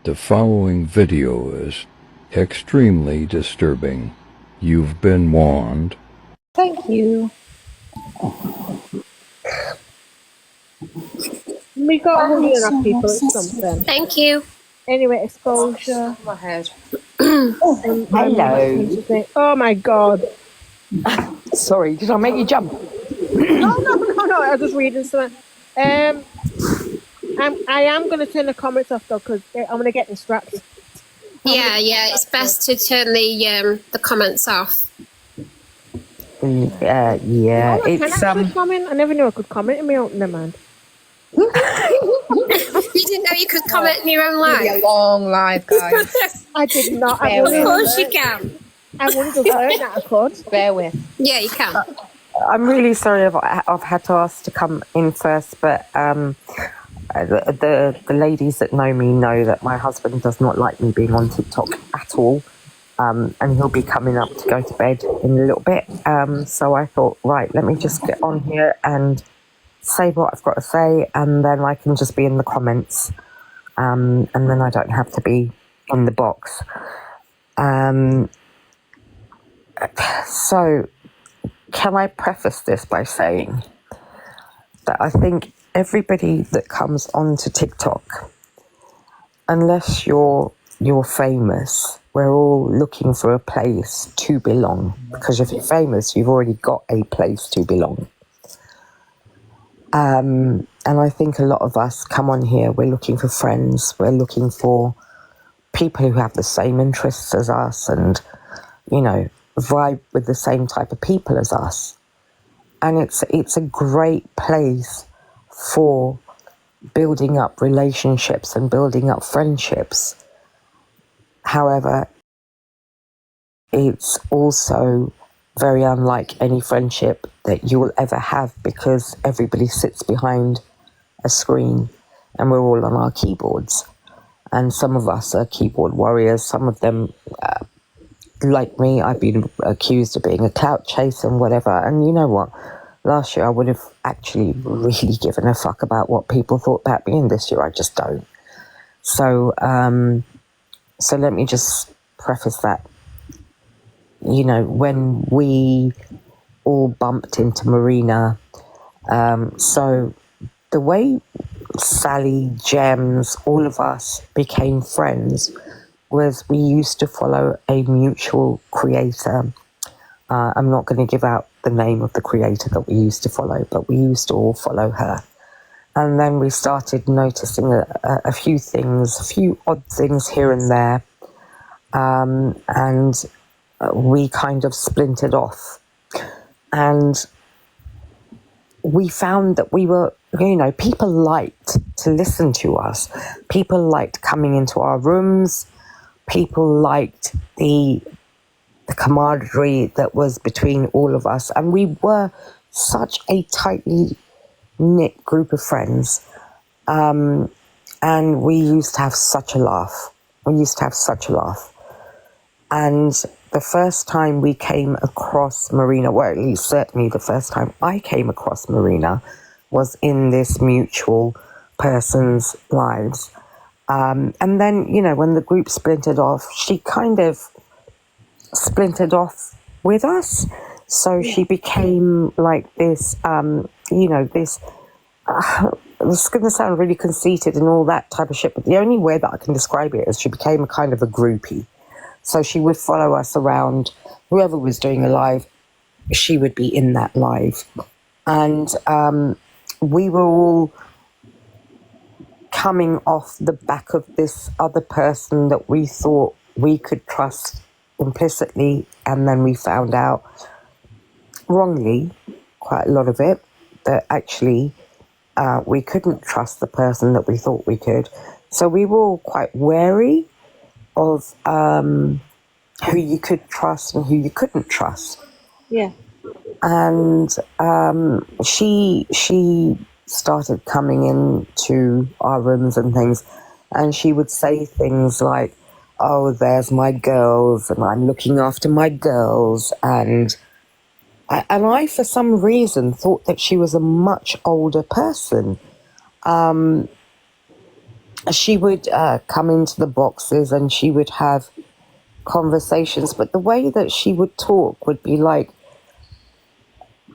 The following video is extremely disturbing. You've been warned. Thank you. We got 100 people, it's something. Thank you. Anyway, exposure. My head. Hello. Oh my god. Sorry, did I make you jump? No, I was just reading something. I am going to turn the comments off though, because I'm going to get distracted. Yeah, it's best to turn the comments off. Yeah, I it's can comment. I never knew I could comment in my own mind. You didn't know you could comment in your own It'll be life? a long live, guys. I did not. Bear Of course you can. I wanted to learn that I could. Bear with. Yeah, you can. I'm really sorry I've had to ask to come in first, but the ladies that know me know that my husband does not like me being on TikTok at all. And he'll be coming up to go to bed in a little bit. So I thought, right, let me just get on here and say what I've got to say, and then I can just be in the comments, and then I don't have to be in the box. So can I preface this by saying that I think everybody that comes onto TikTok, unless you're famous, we're all looking for a place to belong, because if you're famous, you've already got a place to belong. And I think a lot of us come on here, we're looking for friends, we're looking for people who have the same interests as us and, you know, vibe with the same type of people as us. And it's a great place for building up relationships and building up friendships. However, it's also very unlike any friendship that you will ever have, because everybody sits behind a screen and we're all on our keyboards. And some of us are keyboard warriors. Some of them, like me, I've been accused of being a clout chaser and whatever. And you know what? Last year I would have actually really given a fuck about what people thought about me, and this year I just don't. So let me just preface that. You know, when we all bumped into Marina, so the way Sally, Gems, all of us became friends was we used to follow a mutual creator. I'm not going to give out the name of the creator that we used to follow, but we used to all follow her. And then we started noticing a few things, a few odd things here and there. And we kind of splintered off, and we found that we were, you know, people liked to listen to us, people liked coming into our rooms, people liked the camaraderie that was between all of us, and we were such a tightly knit group of friends, and we used to have such a laugh. And the first time we came across Marina, well, at least certainly the first time I came across Marina, was in this mutual person's lives. And then, you know, when the group splintered off, she kind of splintered off with us. So she became like this, you know, this, it's going to sound really conceited and all that type of shit, but the only way that I can describe it is she became a kind of a groupie. So she would follow us around. Whoever was doing a live, she would be in that live. And we were all coming off the back of this other person that we thought we could trust implicitly. And then we found out, wrongly, quite a lot of it, that actually we couldn't trust the person that we thought we could. So we were all quite wary of who you could trust and who you couldn't trust. Yeah. And she started coming into our rooms and things, and she would say things like, oh, there's my girls, and I'm looking after my girls, and I for some reason thought that she was a much older person. she would come into the boxes and she would have conversations, but the way that she would talk would be like,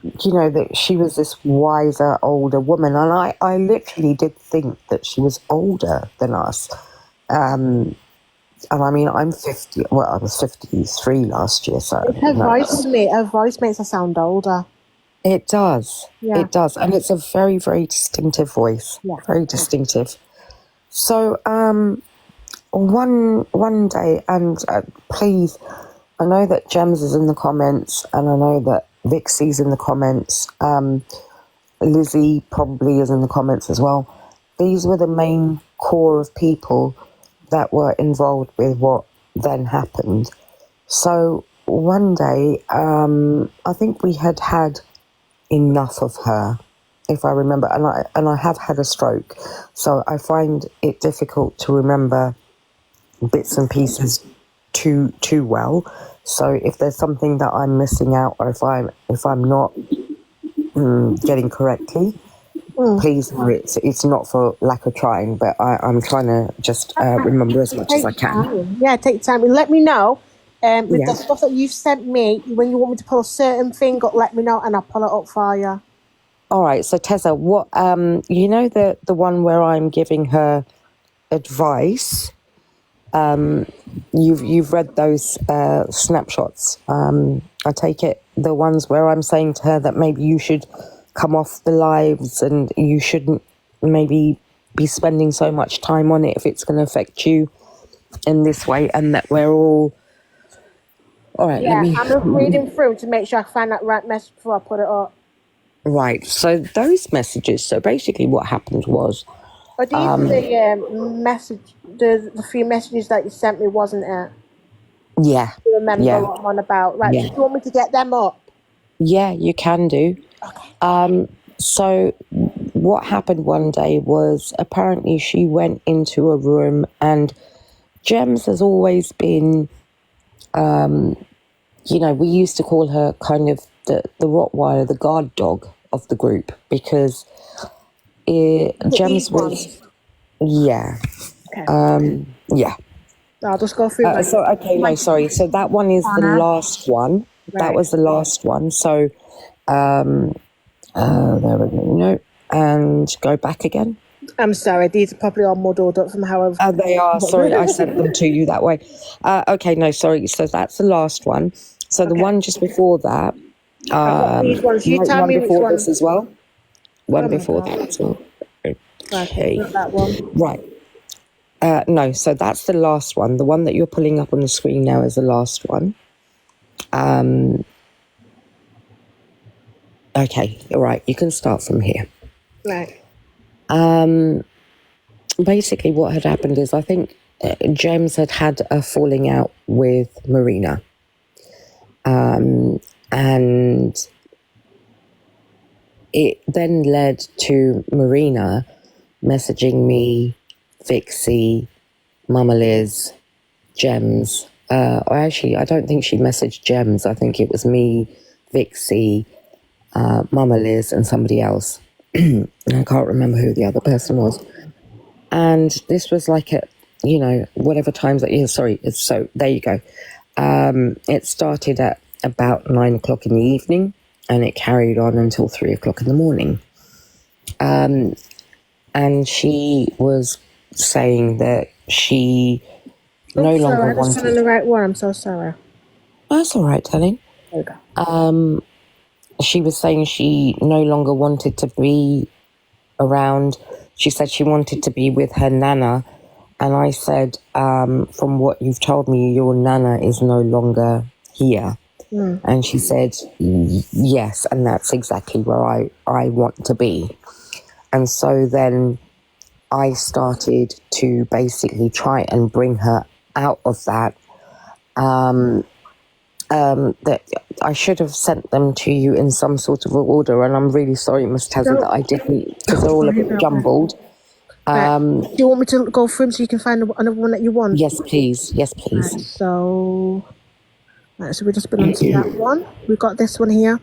that she was this wiser, older woman. And I literally did think that she was older than us. And I mean, I'm 50, well, I was 53 last year, so. Her voice makes her sound older. It does. Yeah. It does. And it's a very, very distinctive voice. Yeah. Very distinctive. So, one day, and please, I know that Gems is in the comments, and I know that Vixie's in the comments. Lizzie probably is in the comments as well. These were the main core of people that were involved with what then happened. So one day, I think we had enough of her, if I remember, and I have had a stroke, so I find it difficult to remember bits and pieces too well. So if there's something that I'm missing out, or if I'm not getting correctly, please know it's not for lack of trying, but I'm trying to just remember as much as I can. Yeah, take time and let me know. With the stuff that you've sent me, when you want me to pull a certain thing up, let me know and I'll pull it up for you. All right, so Tessa, what the one where I'm giving her advice? You've read those snapshots. I take it the ones where I'm saying to her that maybe you should come off the lives and you shouldn't maybe be spending so much time on it if it's going to affect you in this way, and that we're all right. Yeah, I'm just reading through to make sure I find that right message before I put it up. Right. So those messages. So basically, what happened was. But these are the few messages that you sent me, wasn't it? Yeah. You remember what I'm on about, right? Yeah. So you want me to get them up? Yeah, you can do. Okay. So what happened one day was apparently she went into a room, and Gems has always been, we used to call her kind of the Rottweiler, the guard dog of the group, because Gems was, yeah. Okay. Yeah. I'll just go through. So that one is the last one. Right. That was the last one. So, there we go. No, and go back again. I'm sorry, these are probably all muddled up from how I've... They are, sorry, I sent them to you that way. Okay, no, sorry, so that's the last one. So the one just before that, these ones. You tell me which one. This as well. One before that as well. Okay. That one. Right. No, so that's the last one. The one that you're pulling up on the screen now is the last one. Okay, all right, you can start from here. Right. Basically what had happened is I think James had a falling out with Marina. And it then led to Marina messaging me, Vixie, Mama Liz, Gems. I don't think she messaged Gems. I think it was me, Vixie, Mama Liz, and somebody else. I can't remember who the other person was. And this was like at, whatever times that is. Sorry, so there you go. It started at about 9 o'clock in the evening, and it carried on until 3 o'clock in the morning. And she was saying that she no longer wanted... I'm the right one. I'm so sorry. That's all right, darling. There you go. She was saying she no longer wanted to be around. She said she wanted to be with her nana. And I said, from what you've told me, your nana is no longer here. Mm. And she said, yes, and that's exactly where I want to be. And so then I started to basically try and bring her out of that. That I should have sent them to you in some sort of order, and I'm really sorry, Miss Tazza, that I didn't, because they're all a bit jumbled. Do you want me to go through them so you can find another one that you want? Yes, please. Yes, please. So we've just been on to that one. We've got this one here.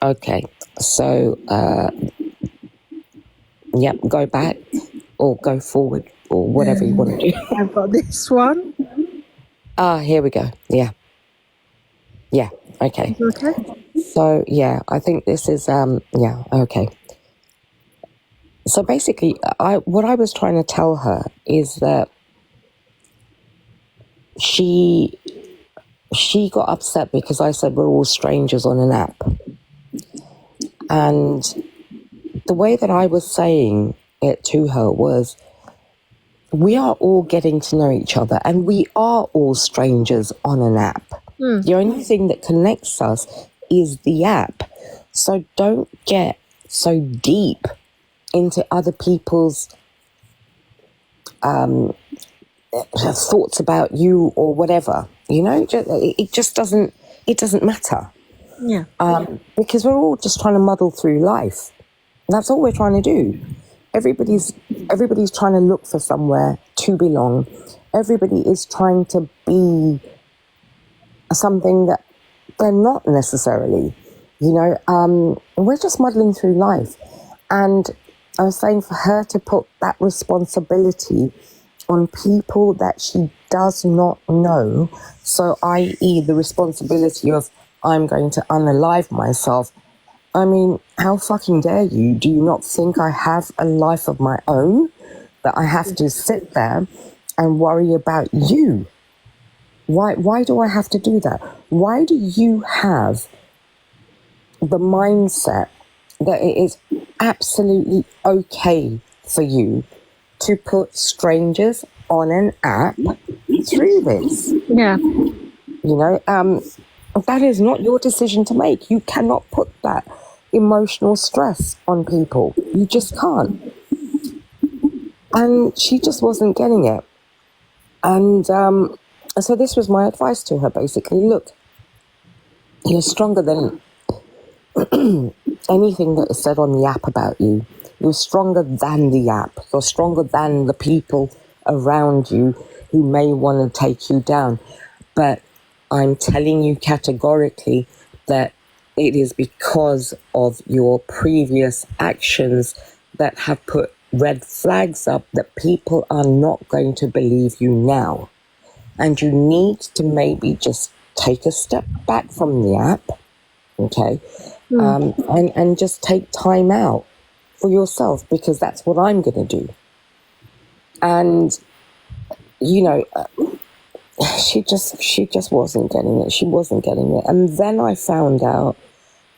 Okay. So, go back or go forward. or whatever you want to do. I've got this one. Here we go. Yeah. Okay. Okay. So yeah, I think this is okay. So basically, what I was trying to tell her is that she got upset because I said we're all strangers on an app, and the way that I was saying it to her was, we are all getting to know each other, and we are all strangers on an app. The only thing that connects us is the app. So don't get so deep into other people's thoughts about you or whatever. You know, it just doesn't matter. Yeah. Because we're all just trying to muddle through life. That's all we're trying to do. Everybody's trying to look for somewhere to belong. Everybody is trying to be something that they're not necessarily. You know, we're just muddling through life. And I was saying for her to put that responsibility on people that she does not know, so i.e. the responsibility of, I'm going to unalive myself. I mean, how fucking dare you? Do you not think I have a life of my own? That I have to sit there and worry about you? Why do I have to do that? Why do you have the mindset that it is absolutely okay for you to put strangers on an app through this? Yeah. You know, that is not your decision to make. You cannot put that emotional stress on people. You just can't. And she just wasn't getting it. And so this was my advice to her, basically. Look, you're stronger than anything that is said on the app about you. You're stronger than the app. You're stronger than the people around you who may want to take you down. But I'm telling you categorically that it is because of your previous actions that have put red flags up that people are not going to believe you now. And you need to maybe just take a step back from the app, okay? And just take time out for yourself, because that's what I'm going to do. And, you know, she just wasn't getting it. She wasn't getting it. And then I found out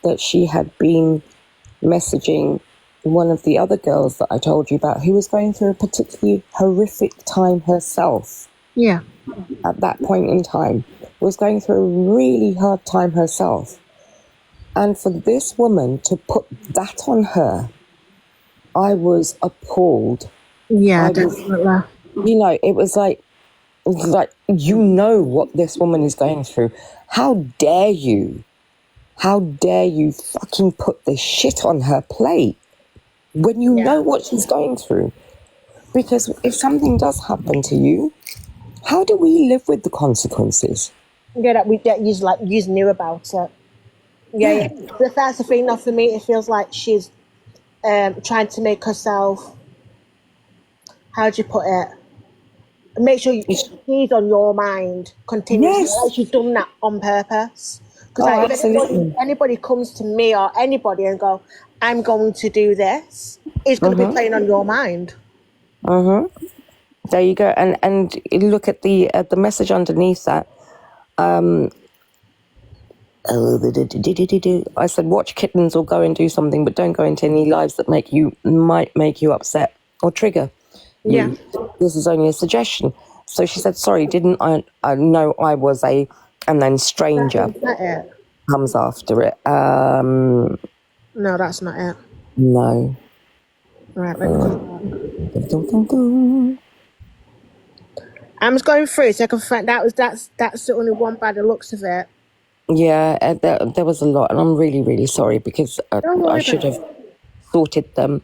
that she had been messaging one of the other girls that I told you about, who was going through a particularly horrific time herself. Yeah. At that point in time, was going through a really hard time herself. And for this woman to put that on her, I was appalled. Yeah, definitely. You know, it was like, you know what this woman is going through. How dare you? How dare you fucking put this shit on her plate when you know what she's going through? Because if something does happen to you, how do we live with the consequences? Yeah, that you knew about it. Yeah. That's the thing. Now, for me, it feels like she's trying to make herself. How do you put it? Make sure she's on your mind continuously. Yes. Like she's done that on purpose. Because if absolutely. anybody comes to me or anybody and go, I'm going to do this, it's going to be playing on your mind. There you go. And look at the message underneath that. I said, watch kittens or go and do something, but don't go into any lives that might make you upset or trigger you. Yeah. This is only a suggestion. So she said, sorry, didn't I know I was a, and then stranger Is that it? comes after it. No, that's not it. No. Right, let me go. I'm just going through so I can find that's the only one by the looks of it. Yeah, there was a lot, and I'm really, really sorry, because I should have sorted them,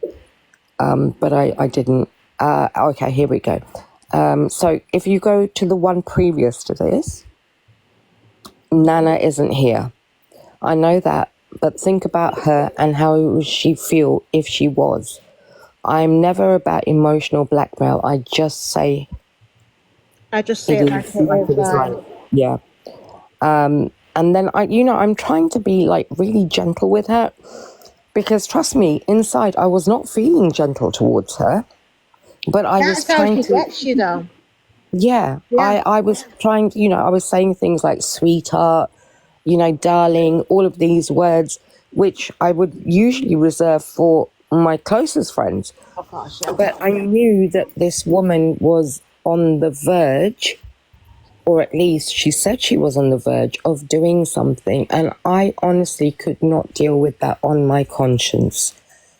but I didn't. Okay, here we go. So if you go to the one previous to this, Nana isn't here. I know that, but think about her and how would she feel if she was. I'm never about emotional blackmail. I just say I just say it like it like is, it is, right? right. Yeah. And then I'm trying to be like really gentle with her, because trust me, inside I was not feeling gentle towards her, but I was That's how trying she to. gets you, though. Yeah, Yeah. I was trying to, I was saying things like sweetheart, darling, all of these words, which I would usually reserve for my closest friends. Of course, yeah. But I knew that this woman was on the verge, or at least she said she was on the verge of doing something. And I honestly could not deal with that on my conscience.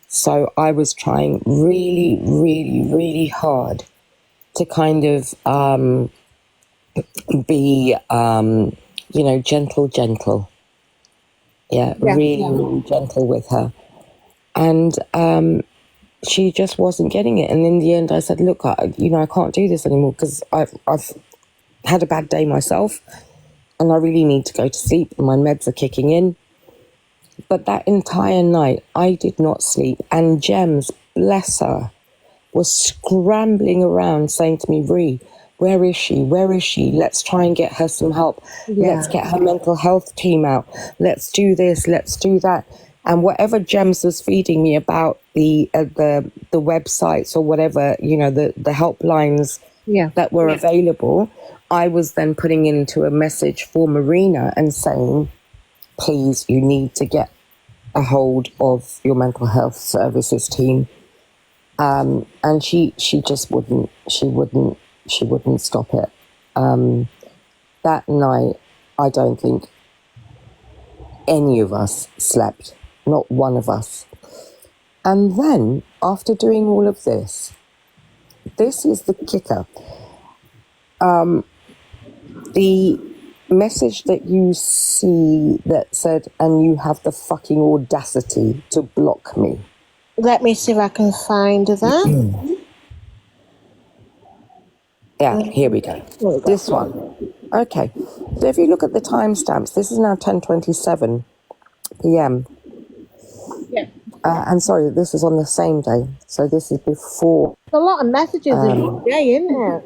So I was trying really, really, really hard to kind of be, gentle. Yeah, Yeah. really, really gentle with her. And she just wasn't getting it. And in the end, I said, look, I can't do this anymore, because I've had a bad day myself and I really need to go to sleep. My meds are kicking in. But that entire night, I did not sleep. And Gems, bless her, was scrambling around saying to me, Ree, where is she? Where is she? Let's try and get her some help. Yeah. Let's get her mental health team out. Let's do this. Let's do that. And whatever Gems was feeding me about the websites or whatever, the helplines Yeah. that were available, I was then putting into a message for Marina and saying, please, you need to get a hold of your mental health services team. And she just wouldn't stop it. That night, I don't think any of us slept, not one of us. And then, after doing all of this is the kicker. The message that you see that said, and you have the fucking audacity to block me. Let me see if I can find that. Yeah, here we go. This one. Okay. So if you look at the timestamps, this is now 10:27 p.m. Yeah. And sorry, this is on the same day. So this is before. There's a lot of messages in one day, isn't it?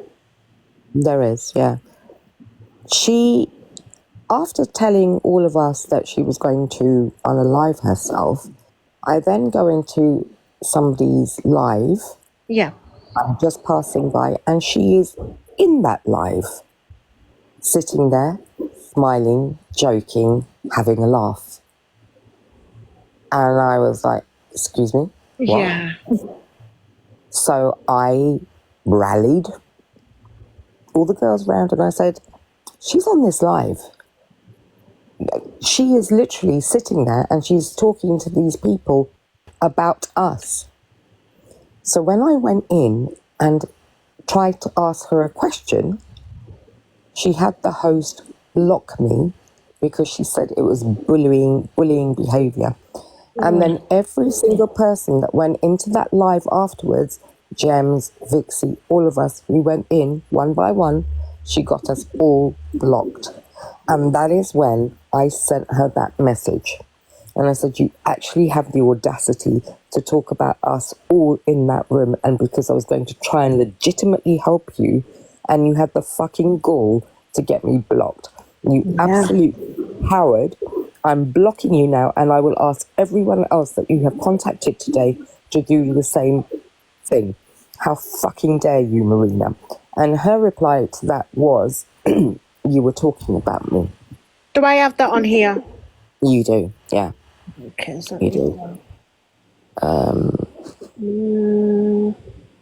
There is, yeah. She, after telling all of us that she was going to unalive herself, I then go into somebody's live. Yeah. I'm just passing by, and she is in that live, sitting there, smiling, joking, having a laugh. And I was like, excuse me? What? Yeah. So I rallied all the girls round and I said, she's on this live. She is literally sitting there and she's talking to these people about us. So when I went in and tried to ask her a question, she had the host block me because she said it was bullying behaviour. And then every single person that went into that live afterwards, Gems, Vixie, all of us, we went in one by one. She got us all blocked. And that is when I sent her that message. And I said, you actually have the audacity to talk about us all in that room. And because I was going to try and legitimately help you, and you had the fucking gall to get me blocked. You absolute coward. I'm blocking you now, and I will ask everyone else that you have contacted today to do the same thing. How fucking dare you, Marina? And her reply to that was, you were talking about me. Do I have that on here? You do, yeah. Okay, so You do.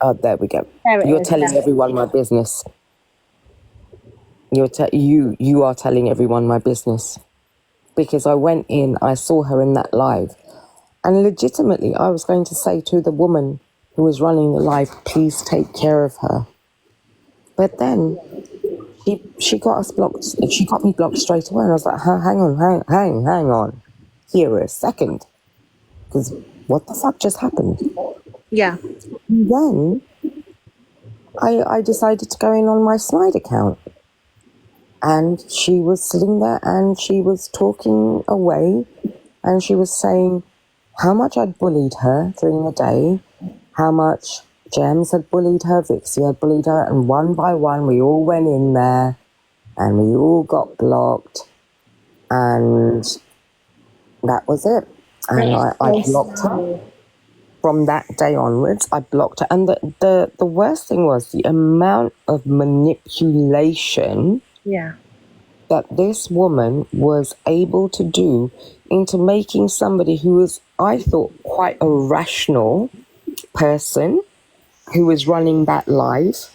Oh, there we go. There it You're is, telling yeah. everyone my business. You are telling everyone my business. Because I went in, I saw her in that live. And legitimately, I was going to say to the woman who was running the live, please take care of her. But then she got us blocked. She got me blocked straight away. And I was like, hang on. Here a second. Because what the fuck just happened? Yeah. Then I decided to go in on my Snide account. And she was sitting there and she was talking away. And she was saying how much I'd bullied her during the day, how much Gems had bullied her, Vixie had bullied her, and one by one we all went in there and we all got blocked, and that was it. And I blocked her. From that day onwards, I blocked her. And the worst thing was the amount of manipulation that this woman was able to do into making somebody who was, I thought, quite a rational person who was running that live.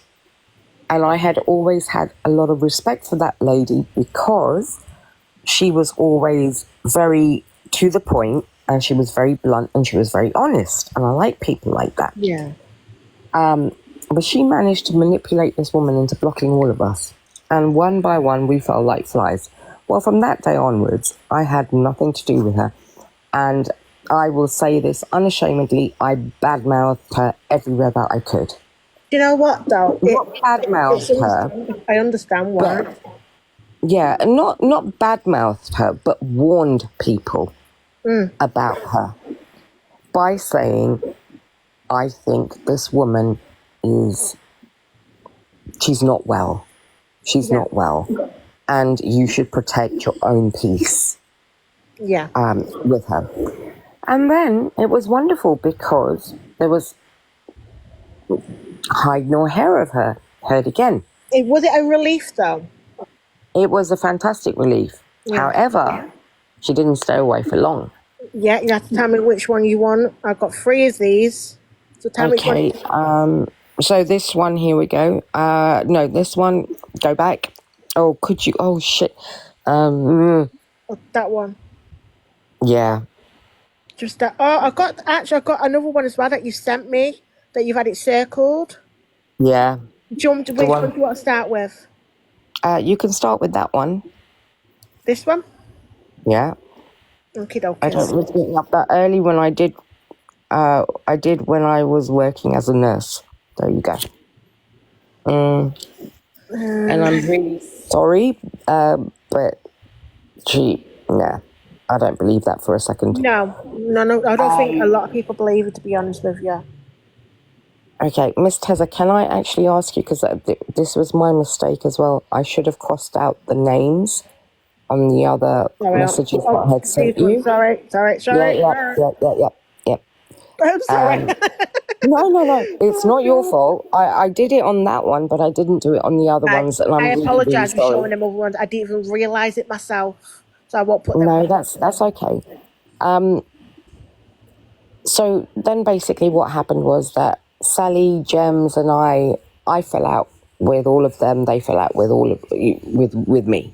And I had always had a lot of respect for that lady because she was always very to the point, and she was very blunt, and she was very honest. And I like people like that. Yeah. But she managed to manipulate this woman into blocking all of us. And one by one, we fell like flies. Well, from that day onwards, I had nothing to do with her. And I will say this unashamedly, I badmouthed her everywhere that I could. You know what, though? Not badmouthed her. I understand why. Yeah, not badmouthed her, but warned people about her by saying, I think this woman she's not well. She's not well. And you should protect your own peace with her. And then it was wonderful because there was hide nor hair of her heard again. Was it a relief, though? It was a fantastic relief. Yeah. However, she didn't stay away for long. Yeah, you have to tell me which one you want. I've got 3 of these. So tell me which one. So this one, here we go. No, this one, go back. Oh, could you? Oh, shit. That one. Yeah. Just that. Oh, I've got another one as well that you sent me, that you've had it circled. Yeah. Which one do you want to start with? You can start with that one. This one? Yeah. Okay, okay. I don't remember getting up that early when I did when I was working as a nurse. There you go. And I'm really sorry, but I don't believe that for a second. No, I don't think a lot of people believe it, to be honest with you. Okay, Miss Tezza, can I actually ask you, because this was my mistake as well, I should have crossed out the names on the other messages that I had sent you. Sorry. Yeah. I'm sorry. No, it's not your fault. I did it on that one, but I didn't do it on the other ones. And I apologise for showing them other ones. I didn't even realise it myself, so I won't put them on. That's okay. So then basically what happened was that Sally, Gems, and I fell out with all of them. They fell out with all of with me.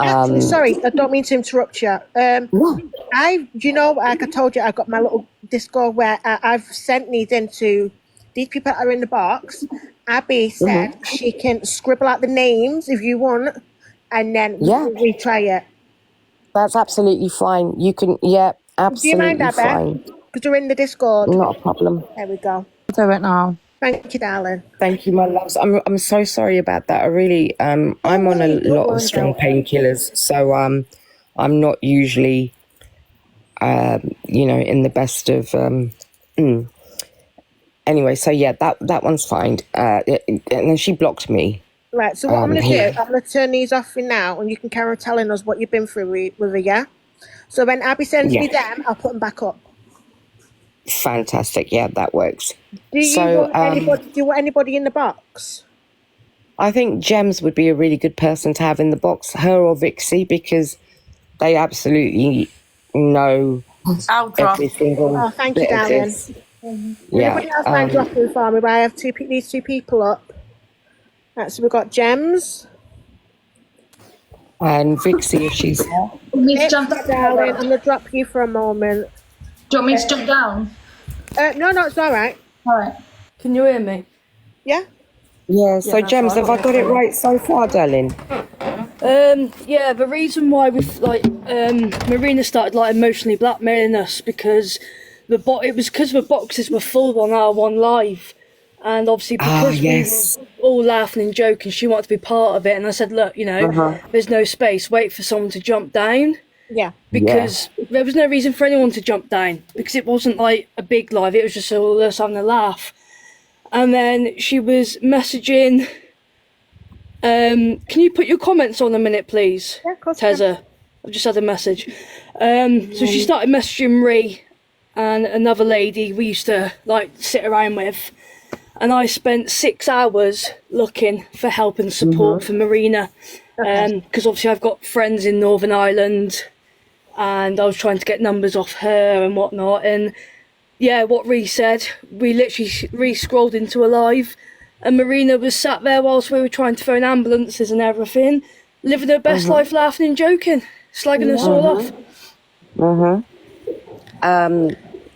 Actually, sorry, I don't mean to interrupt you. Like I told you, I've got my little Discord where I've sent these into these people that are in the box. Abby said she can scribble out the names if you want, and then retry it. That's absolutely fine. You can, absolutely. Do you mind, Abby? Because you're in the Discord. Not a problem. There we go. Do it now. Thank you, darling. Thank you, my loves. I'm so sorry about that. I really I'm on a lot of strong painkillers, so I'm not usually in the best of Anyway, so that one's fine. And then she blocked me. Right, so what I'm going to do, I'm going to turn these off for now, and you can carry on telling us what you've been through with her, yeah? So when Abby sends me them, I'll put them back up. Fantastic. Yeah, that works. Do you want anybody in the box? I think Gems would be a really good person to have in the box, her or Vixie, because they absolutely know every single thank you, darling. Anybody else mind dropping for me? But I have these 2 people up. Right, so we've got Gems. And Vixie, if she's there. Darling, I'm going to drop you for a moment. Do you want me to jump down? No, it's all right. All right. Can you hear me? Yeah? Yeah, so Gems, have I got it right so far, darling? The reason why Marina started emotionally blackmailing us because it was because the boxes were full on our one live. And obviously because we were all laughing and joking, she wanted to be part of it. And I said, look, there's no space. Wait for someone to jump down. Yeah. because there was no reason for anyone to jump down because it wasn't like a big live, it was just all us having a laugh. And then she was messaging, can you put your comments on a minute, please? Yeah, of course. Tezza, I've just had a message. So she started messaging Ree and another lady we used to like sit around with, and I spent 6 hours looking for help and support for Marina, because obviously I've got friends in Northern Ireland, and I was trying to get numbers off her and whatnot. And yeah, what Ree said, we literally re-scrolled into a live, and Marina was sat there whilst we were trying to phone ambulances and everything, living her best life, laughing and joking, slagging us all off.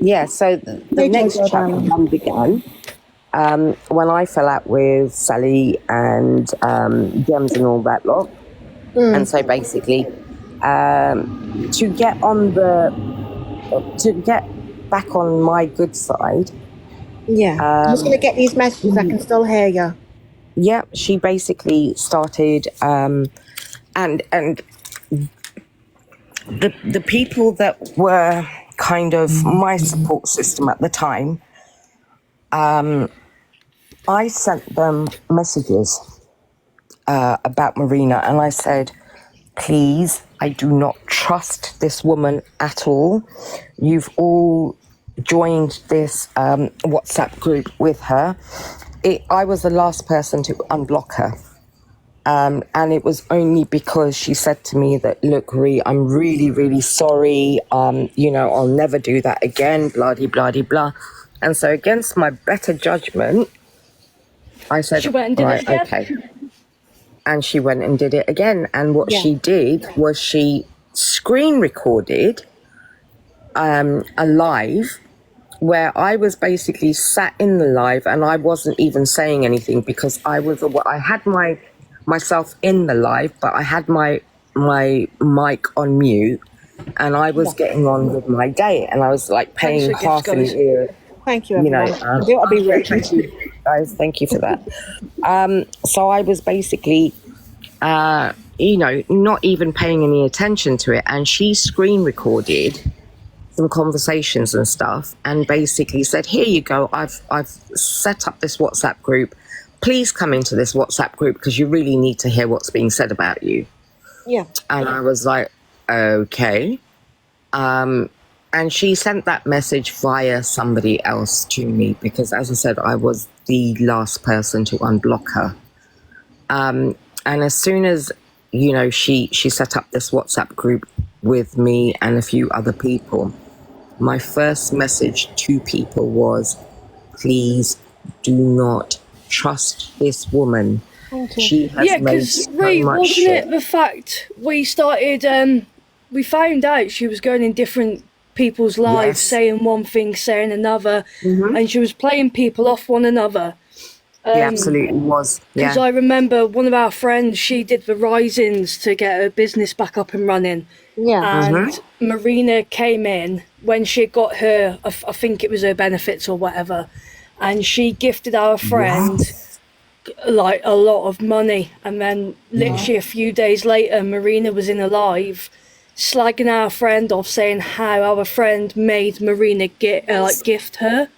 Yeah, so the next chapter then began when I fell out with Sally and Gems and all that lot. And so basically, to get back on my good side. Yeah. I'm just going to get these messages. I can still hear you. Yeah, she basically started, and the people that were kind of my support system at the time, I sent them messages about Marina, and I said, please, I do not trust this woman at all. You've all joined this WhatsApp group with her. I was the last person to unblock her. And it was only because she said to me that, look, Ree, I'm really, really sorry. I'll never do that again, blah. And so against my better judgment, I said, She went and did it again. Okay. And she went and did it again. And what she did was she screen recorded a live where I was basically sat in the live and I wasn't even saying anything because I had myself in the live, but I had my mic on mute and I was getting on with my day, and I was like paying half an ear. Thank you, everyone. I do want to be rude. Thank you, guys. Thank you for that. So I was basically, not even paying any attention to it, and she screen recorded some conversations and stuff, and basically said, "Here you go. I've set up this WhatsApp group. Please come into this WhatsApp group because you really need to hear what's being said about you." Yeah. And I was like, okay. And she sent that message via somebody else to me because, as I said, I was the last person to unblock her. And as soon as, she set up this WhatsApp group with me and a few other people, my first message to people was, please do not trust this woman. She has made so much wasn't shit. it the fact we started, we found out she was going in different people's lives, saying one thing, saying another, and she was playing people off one another. She absolutely was. Because I remember one of our friends, she did the risings to get her business back up and running. Yeah. And Marina came in when she got her, I think it was her benefits or whatever, and she gifted our friend like a lot of money. And then literally a few days later, Marina was in a live slagging our friend off, saying how our friend made Marina gift her.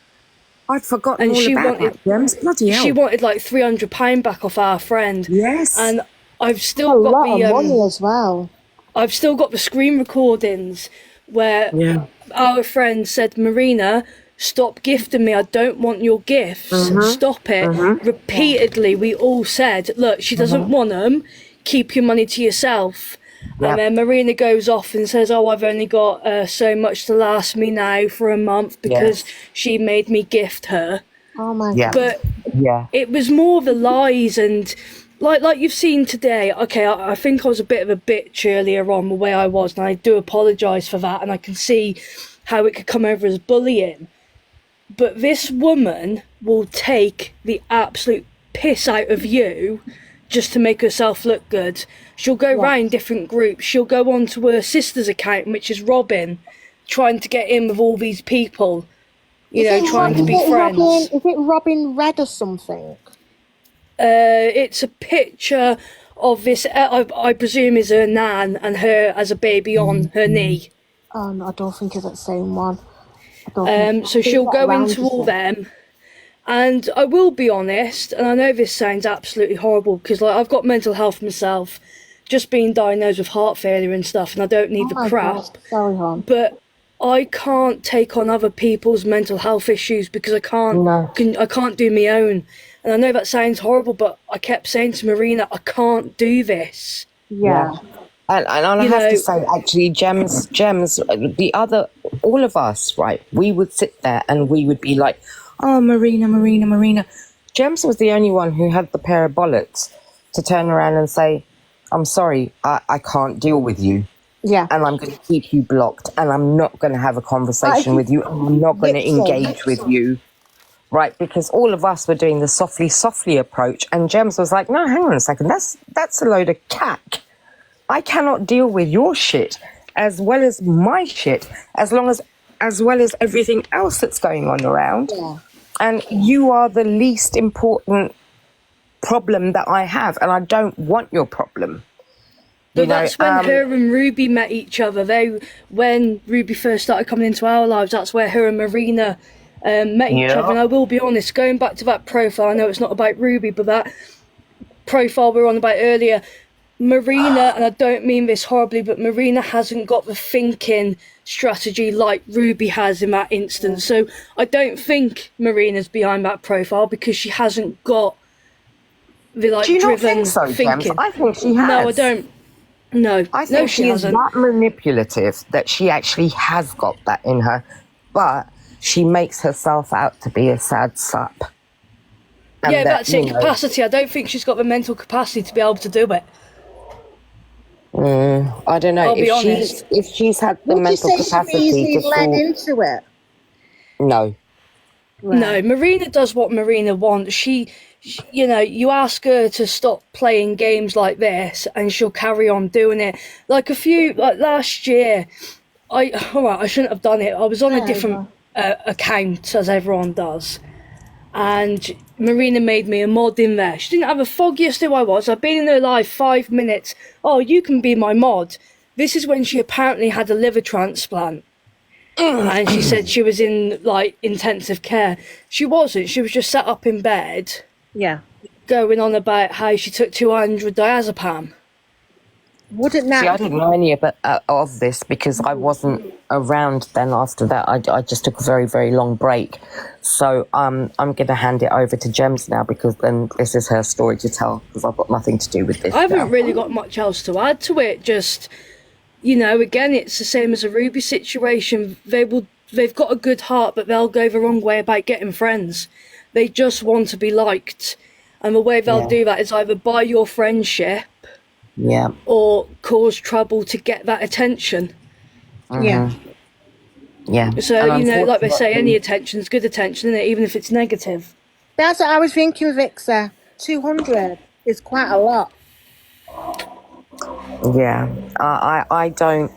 I'd forgotten all about that, James. Bloody hell. She wanted like £300 back off our friend. Yes. And I've still A got lot the of money as well. I've still got the screen recordings where our friend said, Marina, stop gifting me. I don't want your gifts. Stop it. Repeatedly, we all said, look, she doesn't want them. Keep your money to yourself. And then Marina goes off and says, oh, I've only got so much to last me now for a month because she made me gift her. Oh my God. But it was more the lies, and like you've seen today. Okay, I think I was a bit of a bitch earlier on the way I was, and I do apologise for that, and I can see how it could come over as bullying. But this woman will take the absolute piss out of you just to make herself look good. She'll go round different groups. She'll go on to her sister's account, which is Robin, trying to get in with all these people, trying to be friends. Is it Robin Red or something? It's a picture of this, I presume, is her nan and her as a baby on her knee. Oh no, I don't think it's that same one. I don't think So she'll go into all them. And I will be honest, and I know this sounds absolutely horrible because like I've got mental health myself, just being diagnosed with heart failure and stuff, and I don't need the crap. God. Sorry, hon. But I can't take on other people's mental health issues because I can't. No. I can't do my own. And I know that sounds horrible, but I kept saying to Marina, I can't do this. Yeah. And I have to say, actually, Gems, all of us, right, we would sit there and we would be like, oh, Marina. Gems was the only one who had the pair of bollocks to turn around and say, I'm sorry, I can't deal with you. Yeah. And I'm going to keep you blocked and I'm not going to have a conversation with you. And I'm not going to engage with you. Right, because all of us were doing the softly approach, and Gems was like, no, hang on a second, that's a load of cack. I cannot deal with your shit as well as my shit, as well as everything else that's going on around. Yeah. And you are the least important problem that I have, and I don't want your problem. But that's when her and Ruby met each other. When Ruby first started coming into our lives, that's where her and Marina met each other. And I will be honest, going back to that profile, I know it's not about Ruby, but that profile we were on about earlier, Marina, and I don't mean this horribly, but Marina hasn't got the thinking strategy like Ruby has in that instance. So I don't think Marina's behind that profile because she hasn't got the like Do you driven not think so, thinking. Gems? I think she has. No, I don't. No, I think she she is hasn't. that manipulative that she actually has got that in her, but she makes herself out to be a sad sap. And Yeah, that's it. Capacity. I don't think she's got the mental capacity to be able to do it. I don't know. I'll be honest. If she's had the Would you mental say she'd be capacity easily to led fall, into it? no. No, Marina does what Marina wants. She, you know, you ask her to stop playing games like this, and she'll carry on doing it. Like last year, I shouldn't have done it. I was on a different account, as everyone does, and Marina made me a mod in there. She didn't have a foggiest who I was. I've been in her live 5 minutes. Oh, you can be my mod. This is when she apparently had a liver transplant. And she said she was in like intensive care. She wasn't. She was just sat up in bed. Yeah. Going on about how she took 200 diazepam. Wouldn't that? See, I didn't know any of this because I wasn't around then after that. I just took a very, very long break. So I'm going to hand it over to Gems now because then this is her story to tell because I've got nothing to do with this. I haven't really got much else to add to it. Just, you know, again, it's the same as a Ruby situation. They've got a good heart, but they'll go the wrong way about getting friends. They just want to be liked. And the way they'll do that is either buy your friendship or cause trouble to get that attention. Yeah. Yeah. So, you know, like they say, any attention is good attention, isn't it? Even if it's negative. That's what I was thinking, Vixa. 200 is quite a lot. Yeah. I don't...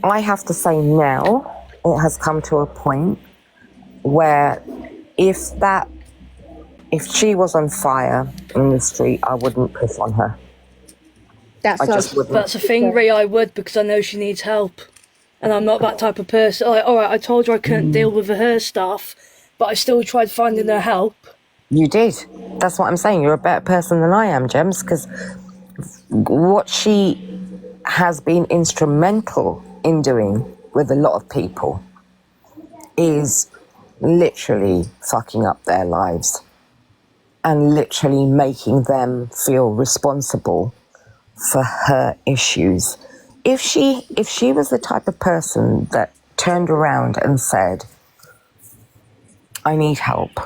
I have to say now, it has come to a point where if she was on fire in the street, I wouldn't piss on her. That's a thing, Rhea, I would, because I know she needs help. And I'm not that type of person. Like, all right, I told her I couldn't deal with her stuff, but I still tried finding her help. You did. That's what I'm saying. You're a better person than I am, Gems, because what she has been instrumental in doing with a lot of people is literally fucking up their lives and literally making them feel responsible for her issues. If she was the type of person that turned around and said, I need help.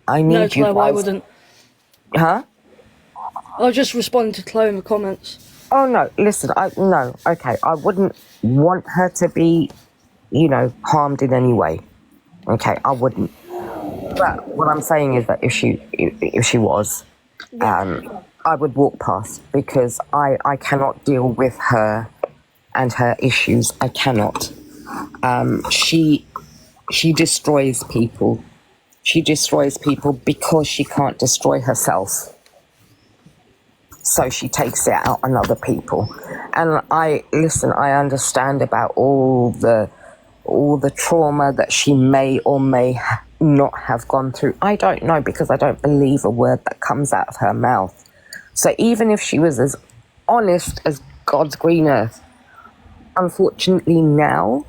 I need No, you Chloe, guys. I wouldn't. Huh? I'll just respond to Chloe in the comments. Oh, no, listen, no, okay, I wouldn't want her to be, you know, harmed in any way. Okay, I wouldn't. But what I'm saying is that if she was, I would walk past because I cannot deal with her and her issues. I cannot. She destroys people. She destroys people because she can't destroy herself. so she takes it out on other people. And I understand about all the trauma that she may or may not have gone through. I don't know, because I don't believe a word that comes out of her mouth. So even if she was as honest as God's green earth, unfortunately now,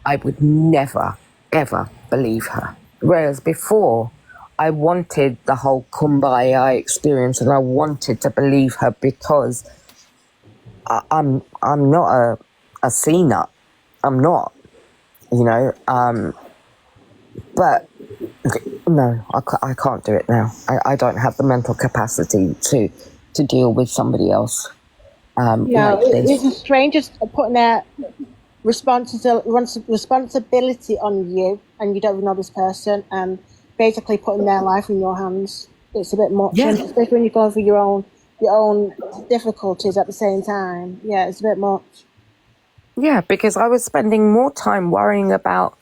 I would never, ever believe her. Whereas before, I wanted the whole kumbaya experience, and I wanted to believe her because I'm not a C-nut. I'm not, you know. But no, I can't do it now. I don't have the mental capacity to deal with somebody else like this. It's the strangest putting their responsibility on you, and you don't even know this person, and basically putting their life in your hands. It's a bit much, Yeah. and especially when you're going through your own difficulties at the same time. Yeah, it's a bit much. Yeah, because I was spending more time worrying about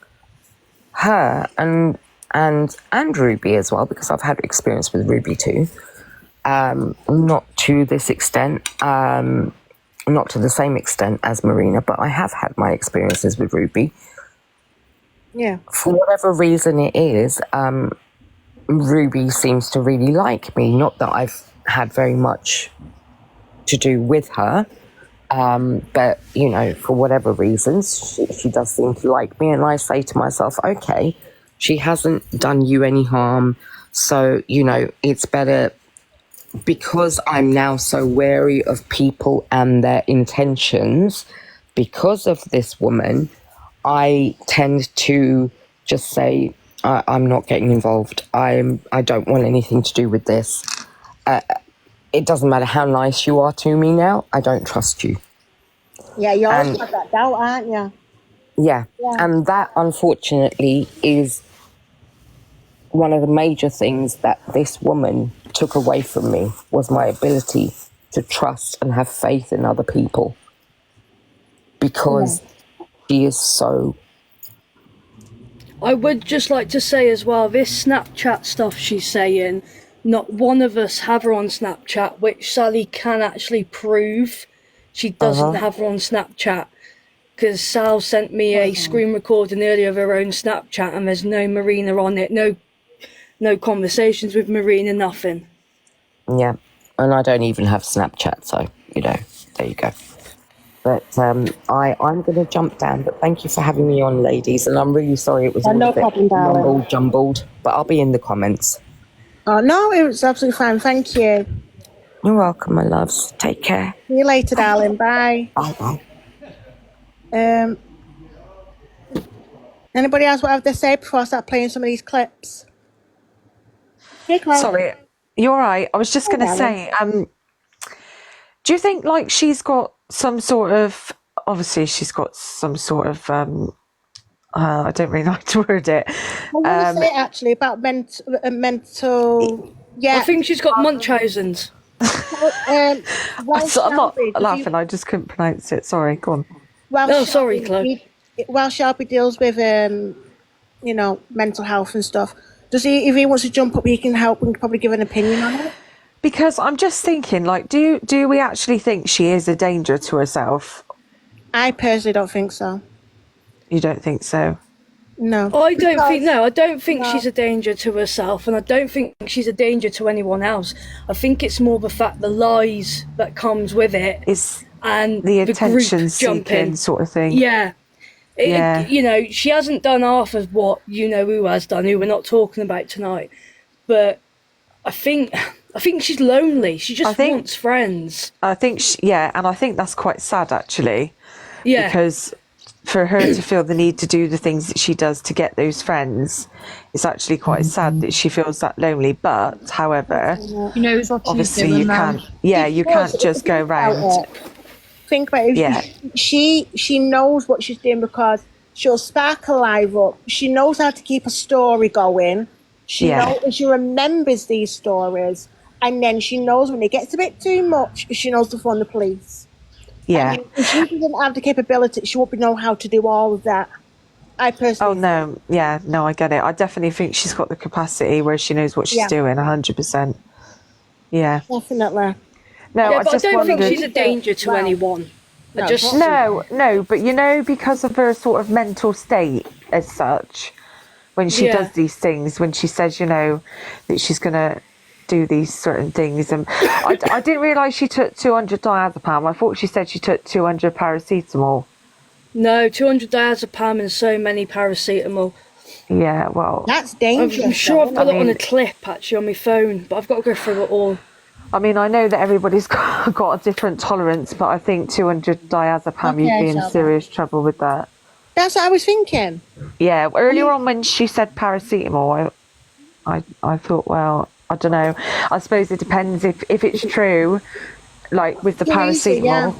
her and Ruby as well, because I've had experience with Ruby too. Not to this extent, not to the same extent as Marina, but I have had my experiences with Ruby. Yeah. For whatever reason it is, Ruby seems to really like me. Not that I've had very much to do with her, but, you know, for whatever reasons, she does seem to like me. And I say to myself, okay, she hasn't done you any harm, so, you know, it's better, because I'm now so wary of people and their intentions because of this woman, I tend to just say, I'm not getting involved. I don't want anything to do with this. It doesn't matter how nice you are to me now, I don't trust you. Yeah, you always have that doubt, aren't you? Yeah, Yeah. and that, unfortunately, is one of the major things that this woman took away from me, was my ability to trust and have faith in other people. Because she is so... I would just like to say as well, this Snapchat stuff she's saying, not one of us have her on Snapchat, which Sally can actually prove she doesn't have her on Snapchat. Because Sal sent me a screen recording earlier of her own Snapchat, and there's no Marina on it, no conversations with Marina, nothing. Yeah, and I don't even have Snapchat, so, you know, there you go. But I'm going to jump down, but thank you for having me on, ladies, and I'm really sorry it was all No a bit problem, darling. jumbled, but I'll be in the comments. Oh, no, it was absolutely fine. Thank you. You're welcome, my loves. Take care. See you later, darling. Bye. Bye-bye. Anybody else what have to say before I start playing some of these clips? Hey, Claire. Sorry, you're right. I was just going to say, do you think like she's got some sort of, obviously she's got some sort of, I don't really like to word it. I want to say actually about mental. Yeah, I think she's got Munchausen's. I'm not laughing, I just couldn't pronounce it. Sorry, go on. Well, sorry, Chloe. While Shelby deals with you know, mental health and stuff, does he? If he wants to jump up, he can help and probably give an opinion on it. Because I'm just thinking, like, do we actually think she is a danger to herself? I personally don't think so. You don't think so? No. I don't think she's a danger to herself, and I don't think she's a danger to anyone else. I think it's more the fact the lies that comes with it Is and the group attention jumping seeking sort of thing. Yeah. You know, she hasn't done half of what you know who has done, who we're not talking about tonight. But I think she's lonely. She just wants friends. I think, and I think that's quite sad, actually. Yeah. Because for her to feel the need to do the things that she does to get those friends, it's actually quite sad that she feels that lonely. But, however, He knows what obviously he's doing you can't. Yeah, you can't just go around. Think about it. She knows what she's doing because she'll spark a live up. She knows how to keep a story going. She remembers these stories, and then she knows when it gets a bit too much, she knows to phone the police. Yeah. If she doesn't have the capability, she won't know how to do all of that. I personally. Oh no, I get it. I definitely think she's got the capacity where she knows what she's doing, 100%. Yeah, definitely. No, Yeah, I but I just don't think wondered. she's a danger to anyone. I just No, but you know, because of her sort of mental state as such, when she does these things, when she says, you know, that she's going to do these certain things. And I didn't realise she took 200 diazepam. I thought she said she took 200 paracetamol. No, 200 diazepam and so many paracetamol. Yeah, well, That's dangerous. I'm sure I've got it on a mean- clip actually on my phone, but I've got to go through it all. I mean, I know that everybody's got a different tolerance, but I think 200 diazepam, you'd be in serious trouble with that. That's what I was thinking. Yeah, earlier on when she said paracetamol, I thought, well, I don't know. I suppose it depends if it's true, like with the paracetamol.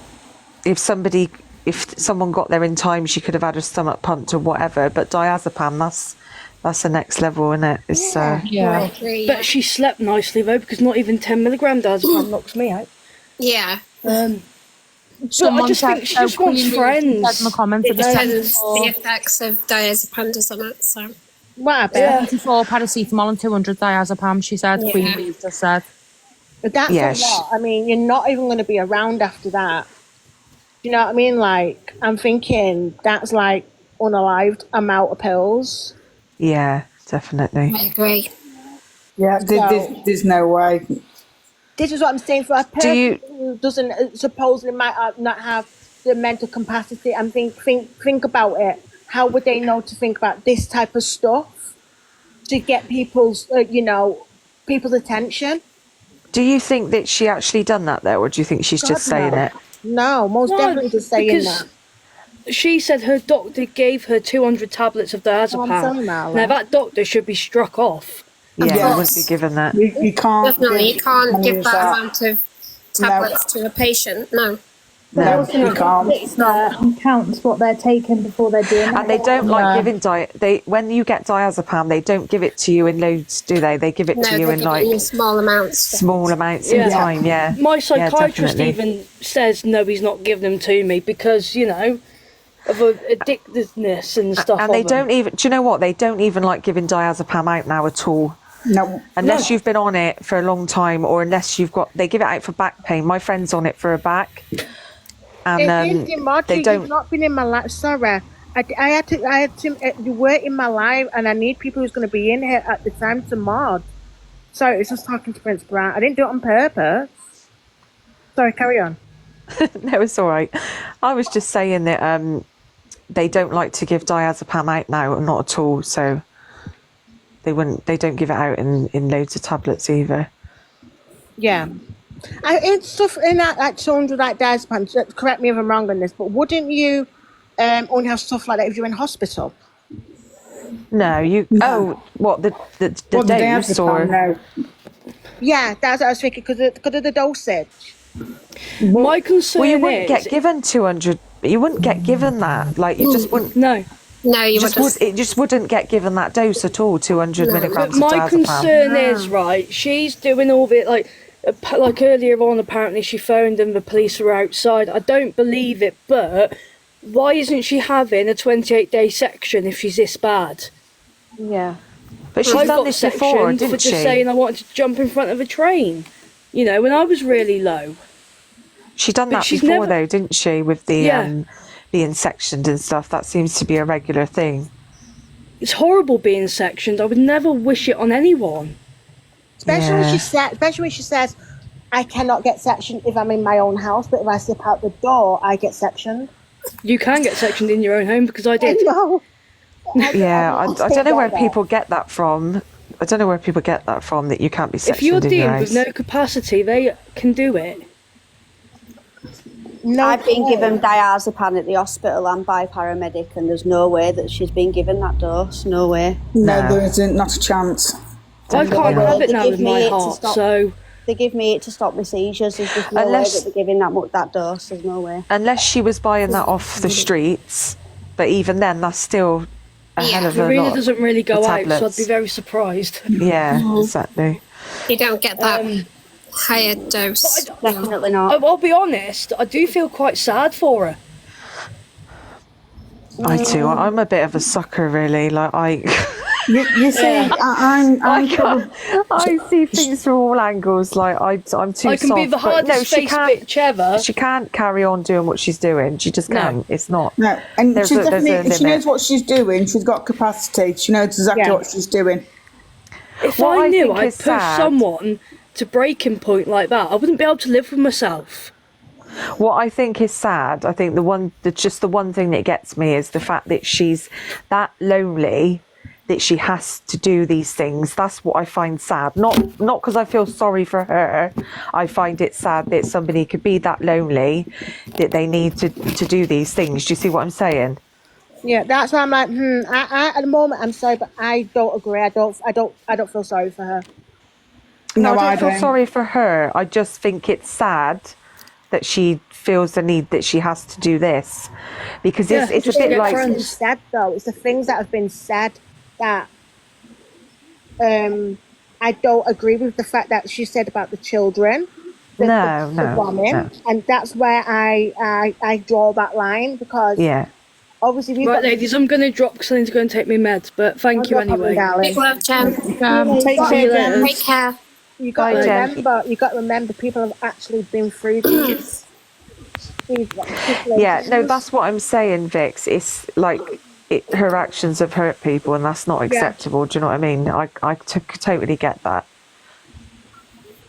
If someone got there in time, she could have had her stomach pumped or whatever. But diazepam, that's the next level, isn't it? It's, I agree. But she slept nicely though, because not even 10 milligram diazepam knocks me out. Yeah. But I just think she just wants friends. It depends the effects of diazepam on it. So. What Yeah. 24 paracetamol and 200 diazepam, she said. Yeah. Queen Bee's just said. But that's a lot. I mean, you're not even going to be around after that. You know what I mean? Like, I'm thinking that's like unalived amount of pills. Yeah, definitely. I agree. Yeah, there's no way. This is what I'm saying for a person who doesn't supposedly might not have the mental capacity. And think about it. How would they know to think about this type of stuff to get people's people's attention? Do you think that she actually done that though, or do you think she's just saying it? No, most definitely just saying because that. She said her doctor gave her 200 tablets of diazepam. Now that doctor should be struck off. Yeah, you wouldn't be given that. You can't. Definitely, you can't give that amount of tablets to a patient. No. No, you can't. It's not counts what they're taking before they're doing it. And they don't like giving when you get diazepam, they don't give it to you in loads, do they? They give it to you in like small amounts. Small amounts in time, yeah. My psychiatrist definitely. even says no, he's not giving them to me because, you know, of addictiveness and stuff. And they don't even, do you know what? They don't even like giving diazepam out now at all. No. Unless you've been on it for a long time, or unless they give it out for back pain. My friend's on it for her back. And they don't. You've not been in my life. Sorry, I had to work in my life, and I need people who's going to be in here at the time to mod. Sorry, it's just talking to Prince Brown. I didn't do it on purpose. Sorry, carry on. No, it's all right. I was just saying that they don't like to give diazepam out now, not at all. So they don't give it out in loads of tablets either. Yeah. It's stuff in that like 200 like diazepam. Correct me if I'm wrong on this, but wouldn't you only have stuff like that if you're in hospital? No, you. Oh, what the dose or? No. Yeah, that's what I was thinking because of the dosage. My concern Well, you wouldn't is get given 200. You wouldn't get given that. Like you just wouldn't. no. No, you wouldn't. It just wouldn't get given that dose at all. 200 milligrams But of my diazepam. concern is right. She's doing all of it like earlier on. Apparently, she phoned and the police were outside. I don't believe it, but why isn't she having a 28-day section if she's this bad? Yeah, but she's I done got this before, sectioned didn't for she? just saying I wanted to jump in front of a train. You know, when I was really low. She done But that she's before never- though, didn't she? With the being sectioned and stuff. That seems to be a regular thing. It's horrible being sectioned. I would never wish it on anyone. Especially when she says, I cannot get sectioned if I'm in my own house, but if I step out the door, I get sectioned. You can get sectioned in your own home because I did. No. Yeah, I don't know where people get that from. I don't know where people get that from, that you can't be sectioned If you're in your deemed house. with no capacity, they can do it. No, I've been given diazepam at the hospital and by paramedic, and there's no way that she's been given that dose. No way. No, there isn't. Not a chance. I can't have it now They with give me my it to heart, stop- so They give me it to stop my seizures. There's just no way that they're giving that dose. There's no way. Unless she was buying that off the streets, but even then, that's still a hell of a Marina lot. doesn't really go of out, so I'd tablets. be very surprised. Yeah, exactly. You don't get that higher dose. Definitely not. I'll be honest, I do feel quite sad for her. I too. I'm a bit of a sucker, really. Like You see, I see things from all angles. Like I'm too I can soft. be the but hardest she face can't. bitch ever. She can't carry on doing what she's doing. She just can't. It's not. No, and There's she's a definitely, she limit. knows what she's doing. She's got capacity. She knows exactly what she's doing. If What I I knew think I'd is push sad- someone to breaking point like that, I wouldn't be able to live with myself. What I think is sad, I think the one thing that gets me is the fact that she's that lonely that she has to do these things. That's what I find sad. Not because I feel sorry for her. I find it sad that somebody could be that lonely that they need to do these things. Do you see what I'm saying? Yeah, that's why I'm like, I at the moment I'm sorry, but I don't agree. I don't feel sorry for her. No, I don't feel sorry for her. I just think it's sad that she feels the need that she has to do this, because it's a bit like It's sad though. It's the things that have been said that I don't agree with. The fact that she said about the children, the bombing, and that's where I draw that line, because obviously we've Right, got, ladies, I'm going to drop because I need to go and take my meds, but thank you anyway. Big love, Jen. Take care. Take care. You got to remember. You got to remember. People have actually been through this. Yeah, no, that's what I'm saying, Vix. It's like her actions have hurt people, and that's not acceptable. Do you know what I mean? I totally get that.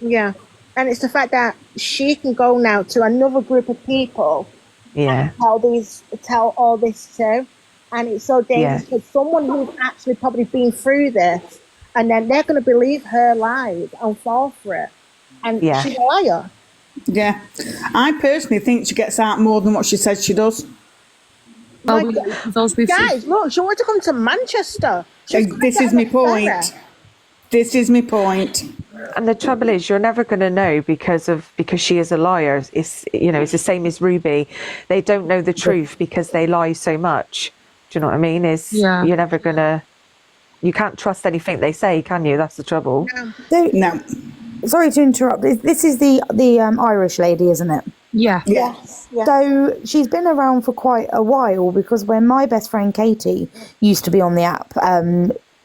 Yeah, and it's the fact that she can go now to another group of people. Yeah. And tell all this to, and it's so dangerous because someone who's actually probably been through this, and then they're going to believe her lies and fall for it, and she's a liar. Yeah, I personally think she gets out more than what she says she does. Guys, look, she wanted to come to Manchester. This is my point. This is my point. And the trouble is, you're never going to know because she is a liar. It's it's the same as Ruby. They don't know the truth because they lie so much. Do you know what I mean? You're never gonna. You can't trust anything they say, can you? That's the trouble. No. Sorry to interrupt. This is the Irish lady, isn't it? Yeah. Yes. So she's been around for quite a while, because when my best friend Katie used to be on the app,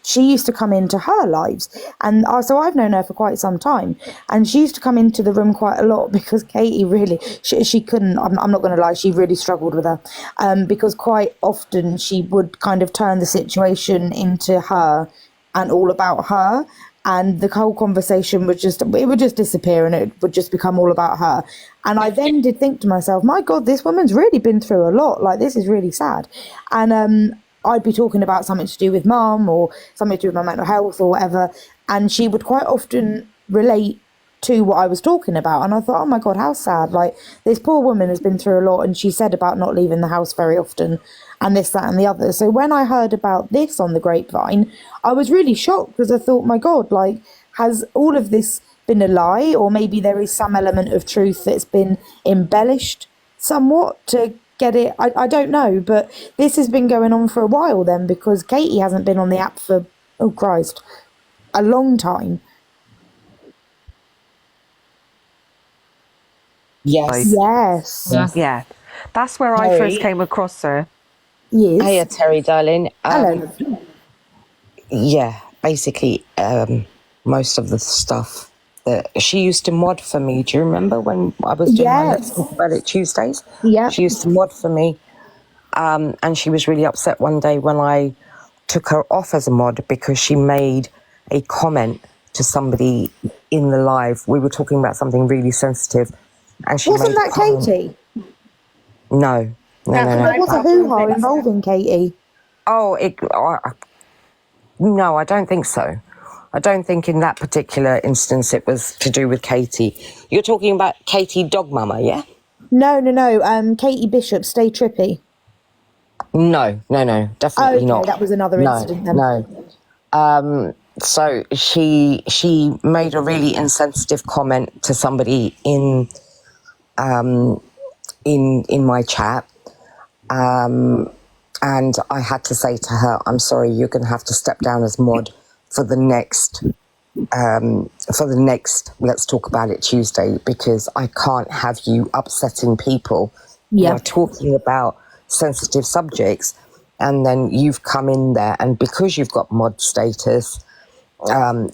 she used to come into her lives, and so I've known her for quite some time, and she used to come into the room quite a lot because Katie really, she couldn't, I'm not going to lie, she really struggled with her, because quite often she would kind of turn the situation into her and all about her, and the whole conversation would just disappear, and it would just become all about her. And I then did think to myself, my God, this woman's really been through a lot, like this is really sad. And I'd be talking about something to do with mum or something to do with my mental health or whatever, and she would quite often relate to what I was talking about. And I thought, oh my God, how sad. Like, this poor woman has been through a lot, and she said about not leaving the house very often and this, that and the other. So when I heard about this on the grapevine, I was really shocked, because I thought, my God, like, has all of this been a lie? Or maybe there is some element of truth that's been embellished somewhat to get it. I don't know, but this has been going on for a while then, because Katie hasn't been on the app for, oh Christ, a long time. Yes. Yes. Yeah. That's where I Terry. first came across her. Yes. Hiya, Terry, darling. Hello. Yeah, basically, most of the stuff that she used to mod for me. Do you remember when I was doing my Let's Talk About It Tuesdays? Yeah. She used to mod for me. And she was really upset one day when I took her off as a mod because she made a comment to somebody in the live. We were talking about something really sensitive. And she Wasn't made that Katie? No. There was a hoo-ha involving Katie. Oh, no, I don't think so. I don't think in that particular instance it was to do with Katie. You're talking about Katie Dog Mama, yeah? No. Katie Bishop, Stay Trippy. No, definitely not. That was another incident then. No. So she made a really insensitive comment to somebody in my chat. And I had to say to her, I'm sorry, you're going to have to step down as mod for the next Let's Talk About It Tuesday, because I can't have you upsetting people who are talking about sensitive subjects and then you've come in there, and because you've got mod status,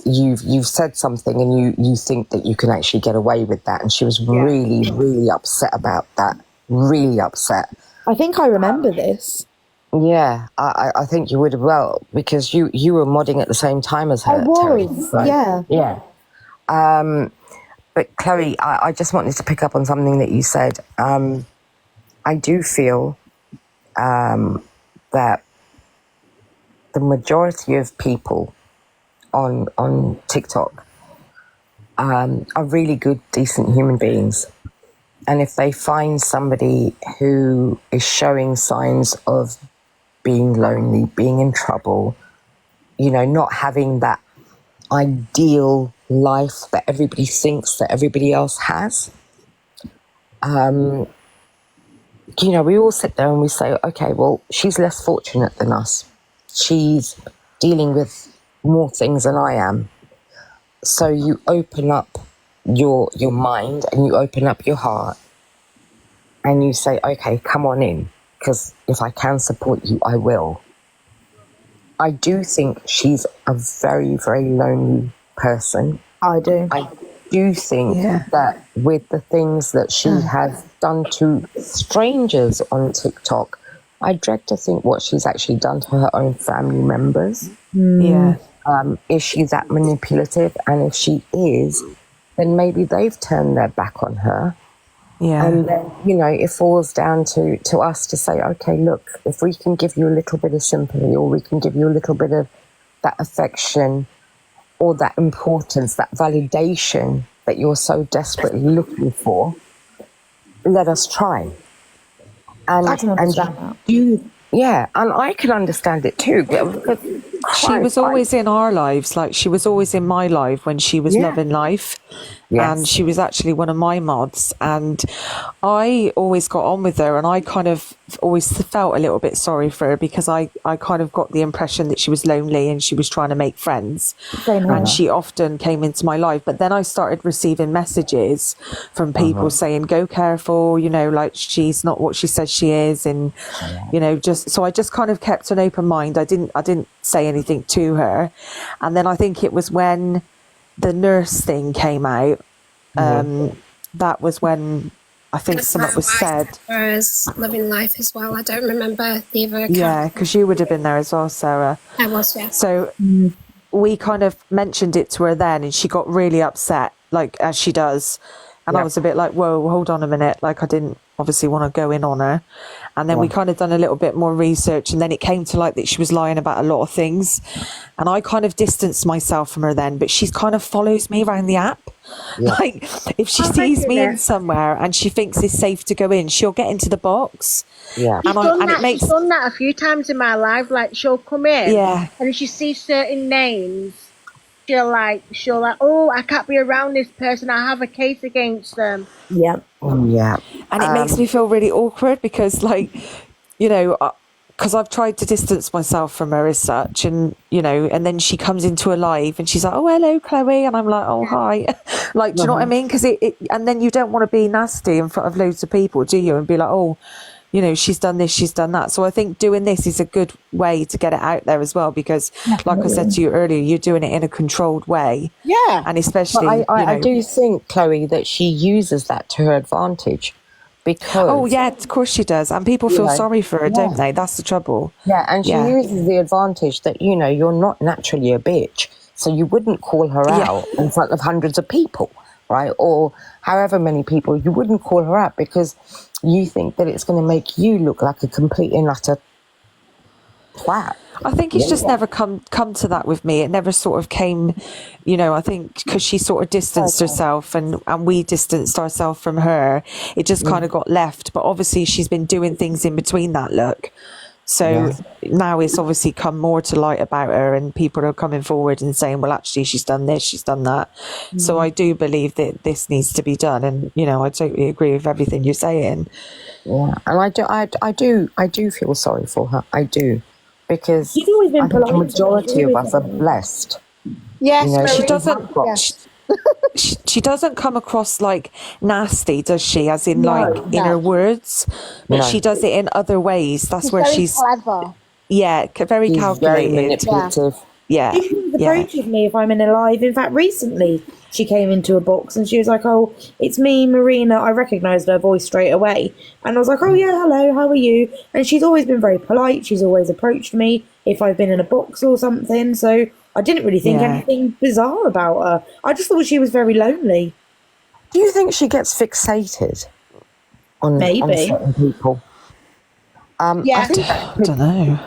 you've said something, and you think that you can actually get away with that. And she was really, really upset about that. Really upset. I think I remember this. Yeah, I think you would as well, because you were modding at the same time as her. I was, Terry, right? yeah. But Chloe, I just wanted to pick up on something that you said. I do feel that the majority of people on TikTok are really good, decent human beings. And if they find somebody who is showing signs of being lonely, being in trouble, you know, not having that ideal life that everybody thinks that everybody else has, you know, we all sit there and we say, okay, well, she's less fortunate than us. She's dealing with more things than I am. So you open up your mind and you open up your heart and you say, okay, come on in, because if I can support you, I will. I do think she's a very, very lonely person. I do. I do think that with the things that she has done to strangers on TikTok, I dread to think what she's actually done to her own family members. Yeah. Is she that manipulative? And if she is, then maybe they've turned their back on her. Yeah. And then, you know, it falls down to us to say, okay, look, if we can give you a little bit of sympathy, or we can give you a little bit of that affection, or that importance, that validation that you're so desperately looking for, let us try. And I can understand that. And I can understand it too. Because she was always in our lives, like she was always in my life when she was loving life. Yes. And she was actually one of my mods, and I always got on with her, and I kind of always felt a little bit sorry for her, because I kind of got the impression that she was lonely and she was trying to make friends. And she often came into my life, but then I started receiving messages from people saying, go careful, you know, like she's not what she says she is, and you know, so I just kind of kept an open mind. I didn't say anything to her. And then I think it was when the nurse thing came out, that was when I think something was said. I was living life as well. I don't remember the other account. Yeah, because you would have been there as well, Sarah. I was, yeah. So we kind of mentioned it to her then, and she got really upset, like as she does. And I was a bit like, whoa, hold on a minute. Like, I didn't obviously want to go in on her. And then we kind of done a little bit more research, and then it came to like that she was lying about a lot of things. And I kind of distanced myself from her then, but she kind of follows me around the app. Like, if she sees me in somewhere and she thinks it's safe to go in, she'll get into the box. She's done that a few times in my life. Like, she'll come in, and if she sees certain names, she'll like, oh, I can't be around this person. I have a case against them. Yeah. And it makes me feel really awkward, because, like, you know, because I've tried to distance myself from her as such, and you know, and then she comes into a live and she's like, oh, hello, Chloe, and I'm like, oh, hi. Like, do you know what I mean? Because and then you don't want to be nasty in front of loads of people, do you? And be like, oh, you know, she's done this, she's done that. So I think doing this is a good way to get it out there as well, because like I said to you earlier, you're doing it in a controlled way. Yeah. And especially, I do think, Chloe, that she uses that to her advantage. Because oh yeah, of course she does, and people feel sorry for her, don't they? That's the trouble. Yeah, and she uses the advantage that, you know, you're not naturally a bitch, so you wouldn't call her out in front of hundreds of people, right? Or however many people, you wouldn't call her out because you think that it's going to make you look like a complete and utter twat. I think it's just never come to that with me. It never sort of came, you know, I think because she sort of distanced herself and we distanced ourselves from her, it just kind of got left. But obviously she's been doing things in between that look. So now it's obviously come more to light about her, and people are coming forward and saying, well, actually, she's done this, she's done that. So I do believe that this needs to be done. And, you know, I totally agree with everything you're saying. Yeah. And I do feel sorry for her. I do. Because She's always been I think the polite. majority of us are blessed. Yes, you know, she doesn't. She doesn't come across like nasty, does she? As in, like in her words, but she does it in other ways. That's where very she's clever. very She's calculated. very manipulative. Yeah. She comes approaches me if I'm in a live. In fact, recently she came into a box and she was like, "Oh, it's me, Marina." I recognised her voice straight away, and I was like, "Oh yeah, hello, how are you?" And she's always been very polite. She's always approached me if I've been in a box or something. So I didn't really think anything bizarre about her. I just thought she was very lonely. Do you think she gets fixated on certain people? I think I don't know.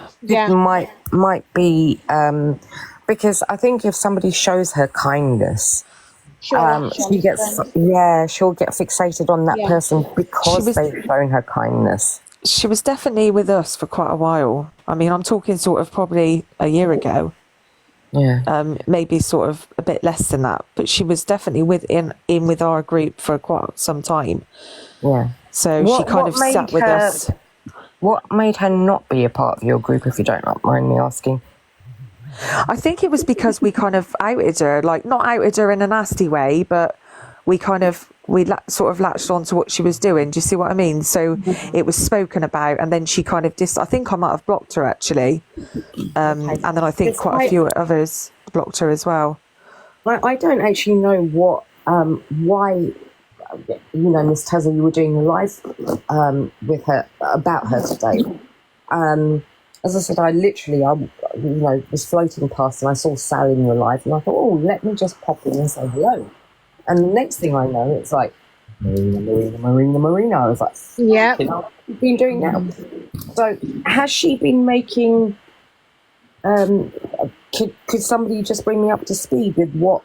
Might be because I think if somebody shows her kindness, she'll get fixated on that person because they've shown her kindness. She was definitely with us for quite a while. I mean, I'm talking sort of probably a year ago. Yeah. Maybe sort of a bit less than that, but she was definitely in with our group for quite some time. Yeah. So she kind of sat with us. What made her not be a part of your group, if you don't mind me asking? I think it was because we kind of outed her, like not outed her in a nasty way, but we sort of latched on to what she was doing. Do you see what I mean? So it was spoken about, and then she kind of I think I might have blocked her actually, and then I think quite a few others blocked her as well. I don't actually know why. Miss Tezza, you were doing a live with her about her today. As I said, I was floating past and I saw Sally in your live, and I thought, oh, let me just pop in and say hello. And the next thing I know, it's like Marina. I was like, yeah, what have you been doing now? So, has she been making? Could somebody just bring me up to speed with what?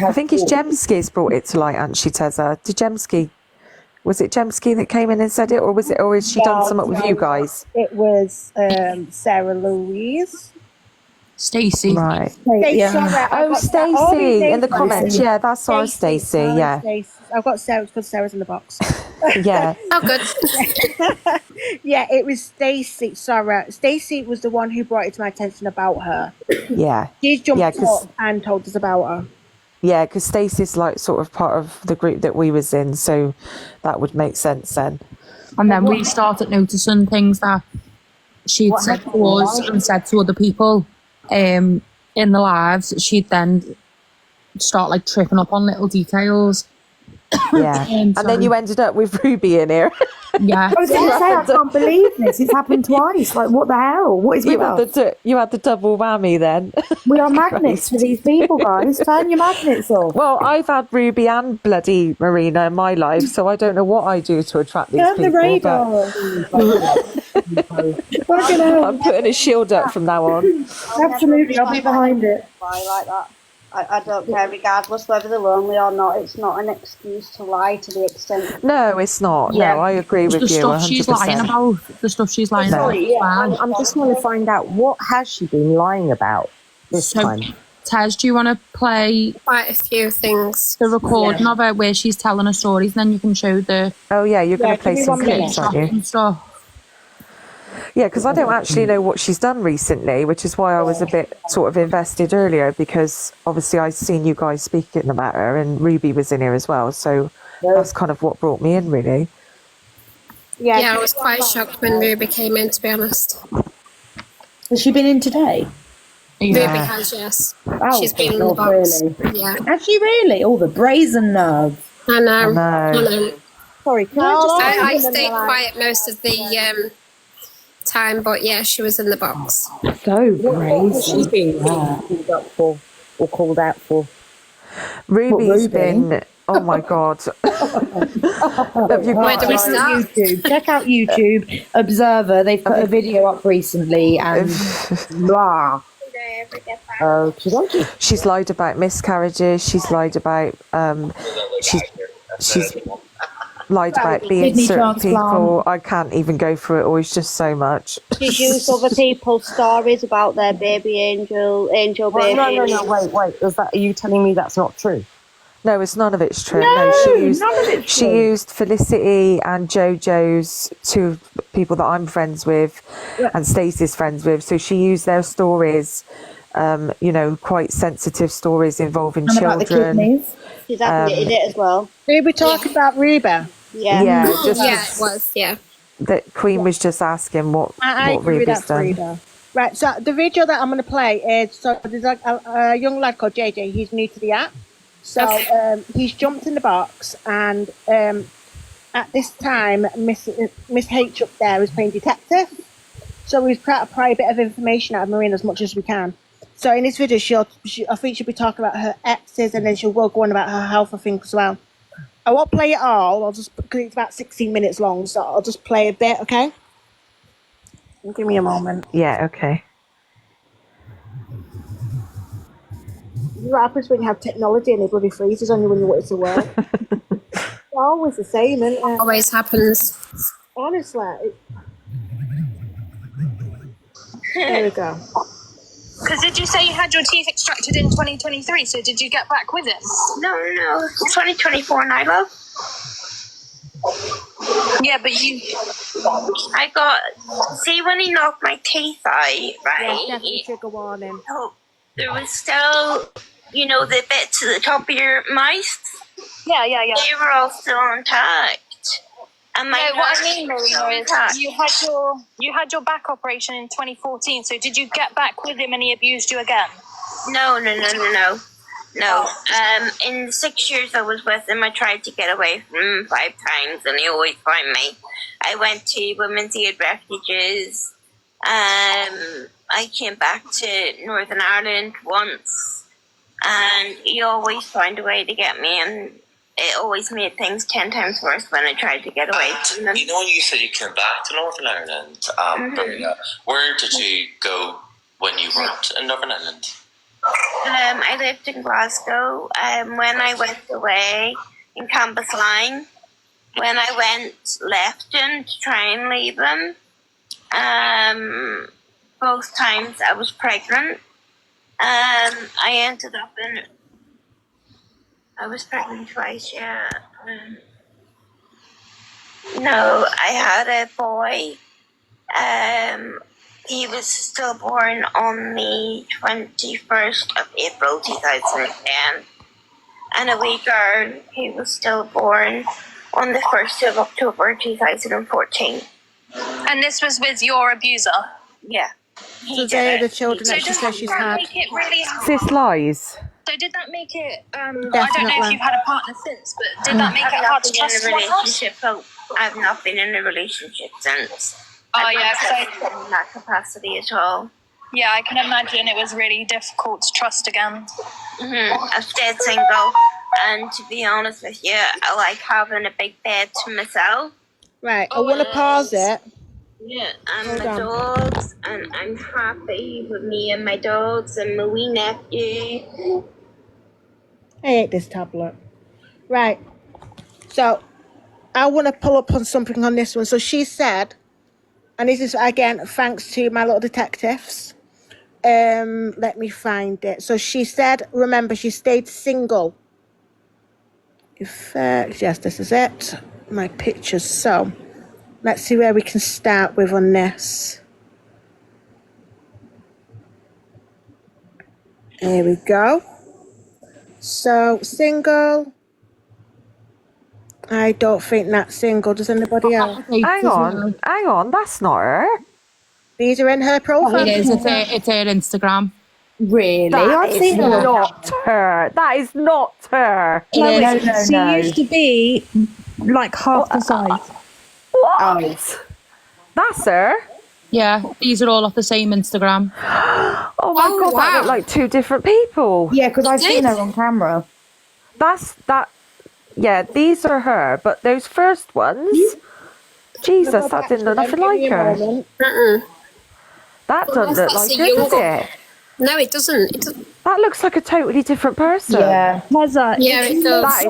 I think it's Jemski's brought it to light, hasn't she, Tezza? Was it Jemski that came in and said it, or has she done something with you guys? It was Sarah Louise. Stacey. Right. Oh, Stacey in the comments. Yeah, that's our Stacey. Yeah. I've got Sarah because Sarah's in the box. Yeah. Oh, good. Yeah, it was Stacey. Sorry, Stacey was the one who brought it to my attention about her. Yeah. She jumped up and told us about her. Yeah, because Stacey's like sort of part of the group that we was in, so that would make sense then. And then we started noticing things that she'd said to us and said to other people in the lives. She'd then start like tripping up on little details. Yeah. And then you ended up with Ruby in here. Yeah. I was going to say, I can't believe this. It's happened twice. Like, what the hell? What is with us? You had the double whammy then. We are magnets for these people, guys. Turn your magnets off. Well, I've had Ruby and bloody Marina in my life, so I don't know what I do to attract these people. The radar. I'm putting a shield up from now on. Absolutely, I'll be behind it. Lie like that. I don't care, regardless whether they're lonely or not. It's not an excuse to lie to the extent. No, it's not. Yeah. No, I agree with you. The stuff 100%. she's lying about. The stuff she's lying about. Sorry, I'm just trying to find out what has she been lying about this time. Tez, do you want to play quite a few things? The recording of it where she's telling her stories, and then you can show the. Oh yeah, you're going to play some clips, aren't you? And stuff. Yeah, because I don't actually know what she's done recently, which is why I was a bit sort of invested earlier, because obviously I've seen you guys speaking about her and Ruby was in here as well, so that's kind of what brought me in, really. Yeah, I was quite shocked when Ruby came in, to be honest. Has she been in today? Ruby has, yes. She's been in the box. Really? Yeah. Has she really? Oh, the brazen nerve. I know. Sorry, I stayed quiet most of the time, but yeah, she was in the box. So brave. She's been called up for or called out for. Ruby's been. Oh my God. Where do we start? YouTube. Check out YouTube. Observer. They've put a video up recently and blah. She's lied about miscarriages. She's lied about she's lied about being certain people. I can't even go through it all. It's just so much. She's used other people's stories about their baby angel baby. No, wait. Are you telling me that's not true? No, it's none of it's true. No, she used Felicity and JoJo's, two people that I'm friends with, and Stacey's friends with. So she used their stories, quite sensitive stories involving children. About the kidneys. She's admitted it as well. Did we talk about Ruby? Yeah. Yeah, it was, yeah. that Queen was just asking what I agree with Ruby's that, done. Frida. Right, so the video that I'm going to play is, so there's a young lad called JJ, he's new to the app. So he's jumped in the box, and at this time, Miss H up there is playing detective. So we've tried to pry a bit of information out of Marina as much as we can. So in this video, I think she'll be talking about her exes, and then she'll go on about her health, I think, as well. I won't play it all, I'll just, because it's about 16 minutes long, so I'll just play a bit, okay? Give me a moment. Yeah, okay. What happens when you have technology and it bloody freezes on you when you want it to work? It's always the same, isn't it? Always happens. Honestly. There we go. Because did you say you had your teeth extracted in 2023? So did you get back with it? No, 2024, Nilo. Yeah, but I got, see when he knocked my teeth out, right? Yeah, definitely trigger warning. Oh, there was still, you know, the bits at the top of your mouth. Yeah. They were all still intact. And my what I mean, Marina, is you had your back operation in 2014. So did you get back with him and he abused you again? No. In the 6 years I was with him, I tried to get away from him 5 times, and he always found me. I went to Women's Aid Refuges. I came back to Northern Ireland once, and he always found a way to get me, and it always made things 10 times worse when I tried to get away from them. You know, you said you came back to Northern Ireland. Marina, where did you go when you weren't in Northern Ireland? I lived in Glasgow. When I went away in Campus Line, when I went Lefton to try and leave him, both times I was pregnant. I ended up in. I was pregnant twice, yeah. No, I had a boy. He was stillborn on the 21st of April 2010. And a wee girl who was stillborn on the 1st of October 2014. And this was with your abuser? Yeah. So they're the children that she says she's had. This lies. So did that make it, I don't know if you've had a partner since, but did that make it I've hard not to been trust in a someone else? relationship. I've not been in a relationship since. Oh, I've yeah, not so been in that capacity at all. yeah, I can imagine it was really difficult to trust again. I've stayed single, and to be honest with you, I like having a big bed to myself. Right, I want to pause it. Yeah, and my dogs, and I'm happy with me and my dogs and my wee nephew. I hate this tablet. Right, so I want to pull up on something on this one. So she said, and this is again thanks to my little detectives. Let me find it. So she said, remember, she stayed single. Effect, yes, this is it. My pictures. So let's see where we can start with on this. Here we go. So single. I don't think that's single. Does anybody else? Hang on, that's not her. These are in her profile. It is. It's her Instagram. Really? That I've is seen her. not her. That is not her. She used to be like half the size. What? That's her. Yeah, these are all off the same Instagram. Oh my god, that look like 2 different people. Yeah, because I've seen her on camera. Yeah, these are her, but those first ones, Jesus, that didn't look nothing like her. That doesn't look like her, does it? No, it doesn't. That looks like a totally different person. Yeah. Tessa, yeah, it does.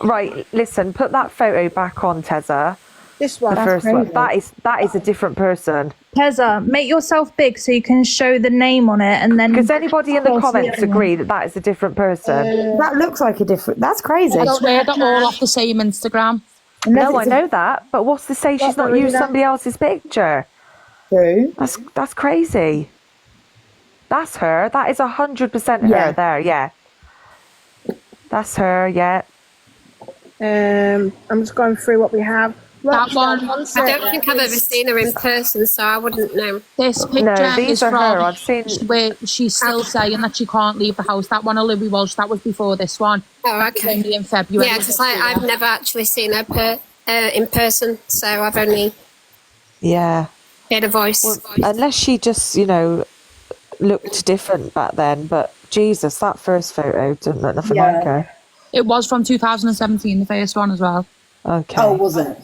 Right, listen, put that photo back on, Tessa. This one. The first one. That is a different person. Tessa, make yourself big so you can show the name on it, and then. Does anybody in the comments agree that is a different person? That looks like a different. That's crazy. I swear they're all off the same Instagram. No, I know that, but what's to say she's not used somebody else's picture? True. That's crazy. That's her. That is 100% her. Yeah. There, yeah. That's her. Yeah. I'm just going through what we have. That one, I don't think I've ever seen her in person, so I wouldn't know. this picture No, these is are from her. I've seen. where she's still saying that she can't leave the house. That one of Louis Walsh, that was before this one. Oh, okay. Only in February. Yeah, because I've never actually seen her in person, so I've only Yeah. heard a voice. Well, unless she just, looked different back then. But Jesus, that first photo didn't look nothing like her. It was from 2017, the first one as well. Okay. Oh, was it?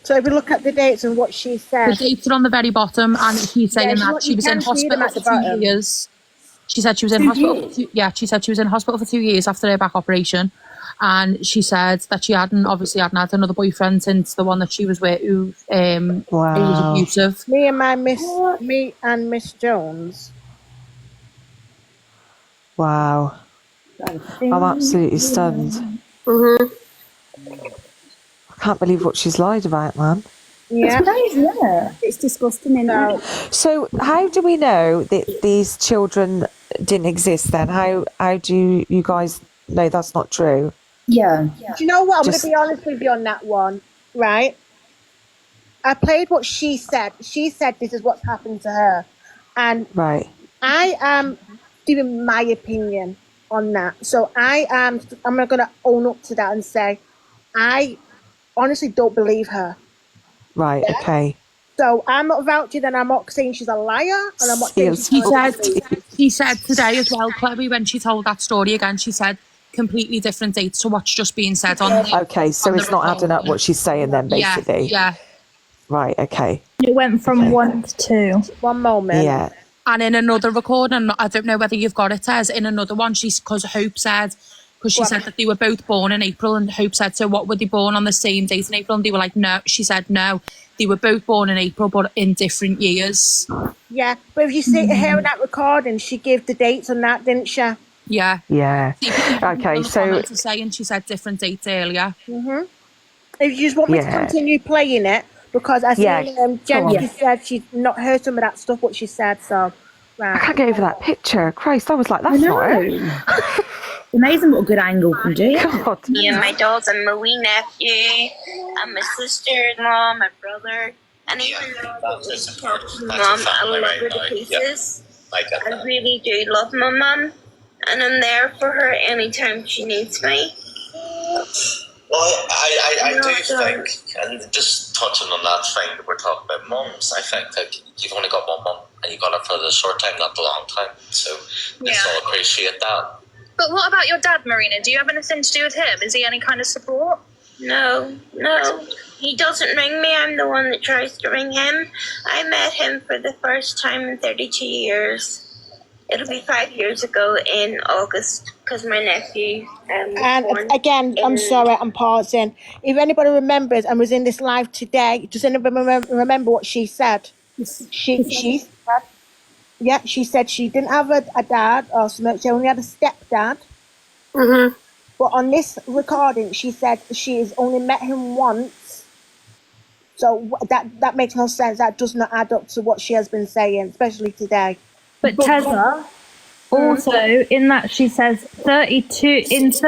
So if we look at the dates and what she said. The dates are on the very bottom, and she's saying that she was in hospital for 2 years. She said she was in hospital. She said she was in hospital for 2 years after her back operation, and she said that she hadn't had another boyfriend since the one that she was with, who was abusive. Me and Miss Jones. Wow. I'm absolutely stunned. I can't believe what she's lied about, man. Yeah. It's crazy, isn't it? It's disgusting, isn't it? So how do we know that these children didn't exist then? How do you guys know that's not true? Yeah. Do you know what? I'm going to be honest with you on that one, right? I played what she said. She said this is what's happened to her. And I am giving my opinion on that. So I'm going to own up to that and say, I honestly don't believe her. Right, okay. So I'm not vouching and I'm not saying she's a liar. And I'm not saying She said today as well, Chloe, when she told that story again, she said completely different dates to what's just being said on the Okay, so it's not adding up what she's saying then, basically. Yeah. Right, okay. It went from 1 to 2. One moment. Yeah. And in another recording, I don't know whether you've got it, Tez, in another one, because Hope said, because she said that they were both born in April, and Hope said, so what, were they born on the same date in April? And they were like, no. She said, no, they were both born in April, but in different years. Yeah, but if you see her in that recording, she gave the dates on that, didn't she? Yeah. Yeah. Okay, so... saying she said different dates earlier. If you just want me to continue playing it, because I think Jen said she's not heard some of that stuff, what she said, so... Right. I can't get over that picture. Christ, I was like, that's not her. Amazing what a good angle can do. God. Yeah, my dogs and my wee nephew, and my sister-in-law, my brother, and even though Mum, I love her to pieces. I really do love my mum, and I'm there for her anytime she needs me. Well, I do think, and just touching on that thing that we're talking about mums, I think that you've only got one mum, and you got it for the short time, not the long time. So let's all appreciate that. But what about your dad, Marina? Do you have anything to do with him? Is he any kind of support? No. He doesn't ring me. I'm the one that tries to ring him. I met him for the first time in 32 years. It'll be 5 years ago in August, because my nephew and again, I'm sorry, I'm pausing. If anybody remembers and was in this live today, does anybody remember what she said? She said she didn't have a dad or something. She only had a stepdad. But on this recording, she said she's only met him once. So that makes no sense. That does not add up to what she has been saying, especially today. But Tessa, also in that she says 32 years,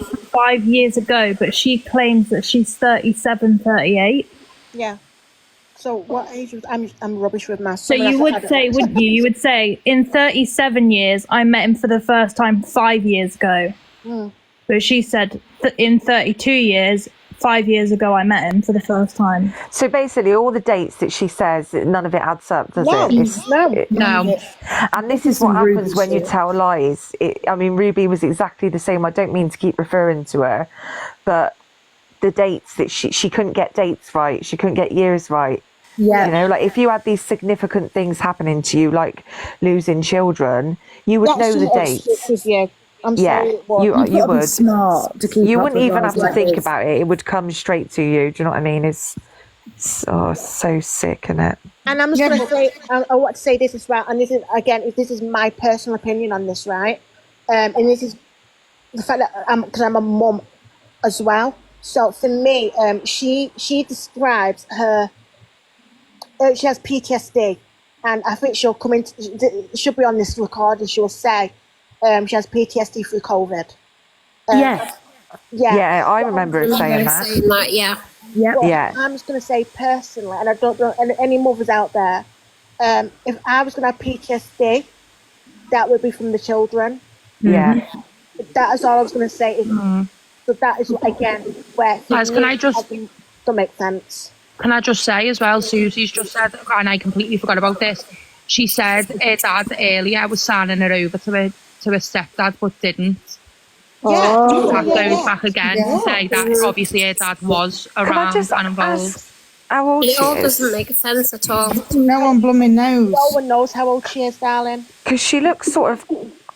5 years ago, but she claims that she's 37, 38. Yeah. So what age was I'm rubbish with maths. So you would say, wouldn't you? You would say in 37 years, I met him for the first time 5 years ago. But she said in 32 years, 5 years ago, I met him for the first time. So basically, all the dates that she says, none of it adds up, does it? No. And this is what happens when you tell lies. Ruby was exactly the same. I don't mean to keep referring to her, but the dates that she couldn't get dates right. She couldn't get years right. Yeah. Like if you had these significant things happening to you, like losing children, you would know the dates. I'm sorry, you would. Smart to keep you up wouldn't with even lies have to like think this. about it. It would come straight to you. Do you know what I mean? It's so sick, isn't it? And I'm just going to say, I want to say this as well, and this is my personal opinion on this, right? And this is the fact that because I'm a mum as well. So for me, she describes her. She has PTSD, and I think she'll come she'll be on this recording. She'll say she has PTSD through COVID. Yes. Yeah, I remember her saying that. Yeah. Well, Yeah. I'm just going to say personally, and I don't know any mothers out there, if I was going to have PTSD, that would be from the children. Yeah. That is all I was going to say. So that is, again, where Guys, can I just... don't make sense. Can I just say as well, Susie's just said, and I completely forgot about this, she said her dad earlier was signing her over to her stepdad, but didn't. That goes back again to say that obviously her dad was around and involved. How old It she all is? doesn't make sense at all. No one blooming knows. No one knows how old she is, darling. Because she looks sort of,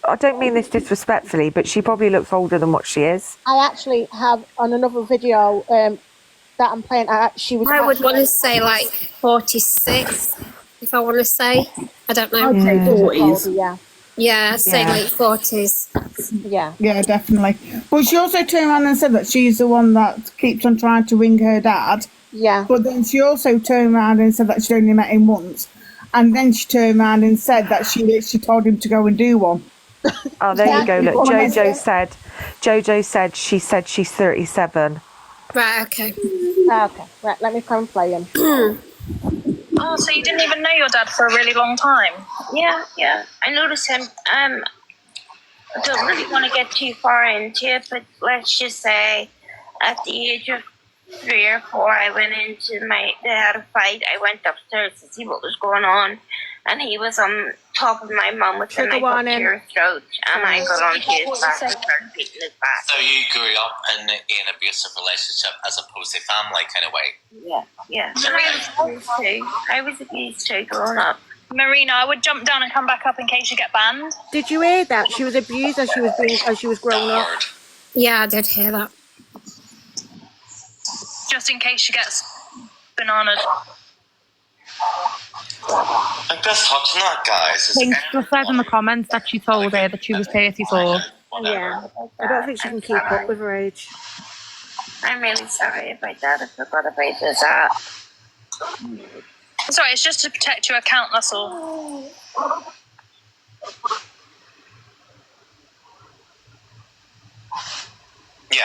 I don't mean this disrespectfully, but she probably looks older than what she is. I actually have on another video that I'm playing. I would want to say like 46, if I want to say. I don't know. I'd say 40s. Yeah. Yeah, I'd say late 40s. Yeah. Yeah, definitely. But she also turned around and said that she's the one that keeps on trying to ring her dad. Yeah. But then she also turned around and said that she'd only met him once. And then she turned around and said that she told him to go and do one. Oh, there you go. Look, Jojo said she's 37. Right, okay. Okay, right, let me come and play him. Oh, so you didn't even know your dad for a really long time? Yeah. I noticed him. I don't really want to get too far into it, but let's just say at the age of 3 or 4, I went into they had a fight. I went upstairs to see what was going on, and he was on top of my mum with a knife up to her throat, and I got onto his back and started beating his back. So you grew up in an abusive relationship as opposed to family kind of way? Yeah. And I was abused too growing up. Marina, I would jump down and come back up in case you get banned. Did you hear that? She was abused as she was growing up. Yeah, I did hear that. Just in case she gets bananaed. I'm just touching that, guys. Pink just said in the comments that she told her that she was 34. Yeah. I don't think she can keep up with her age. I'm really sorry about that. I forgot about this. Sorry, it's just to protect your account, that's all. Yeah.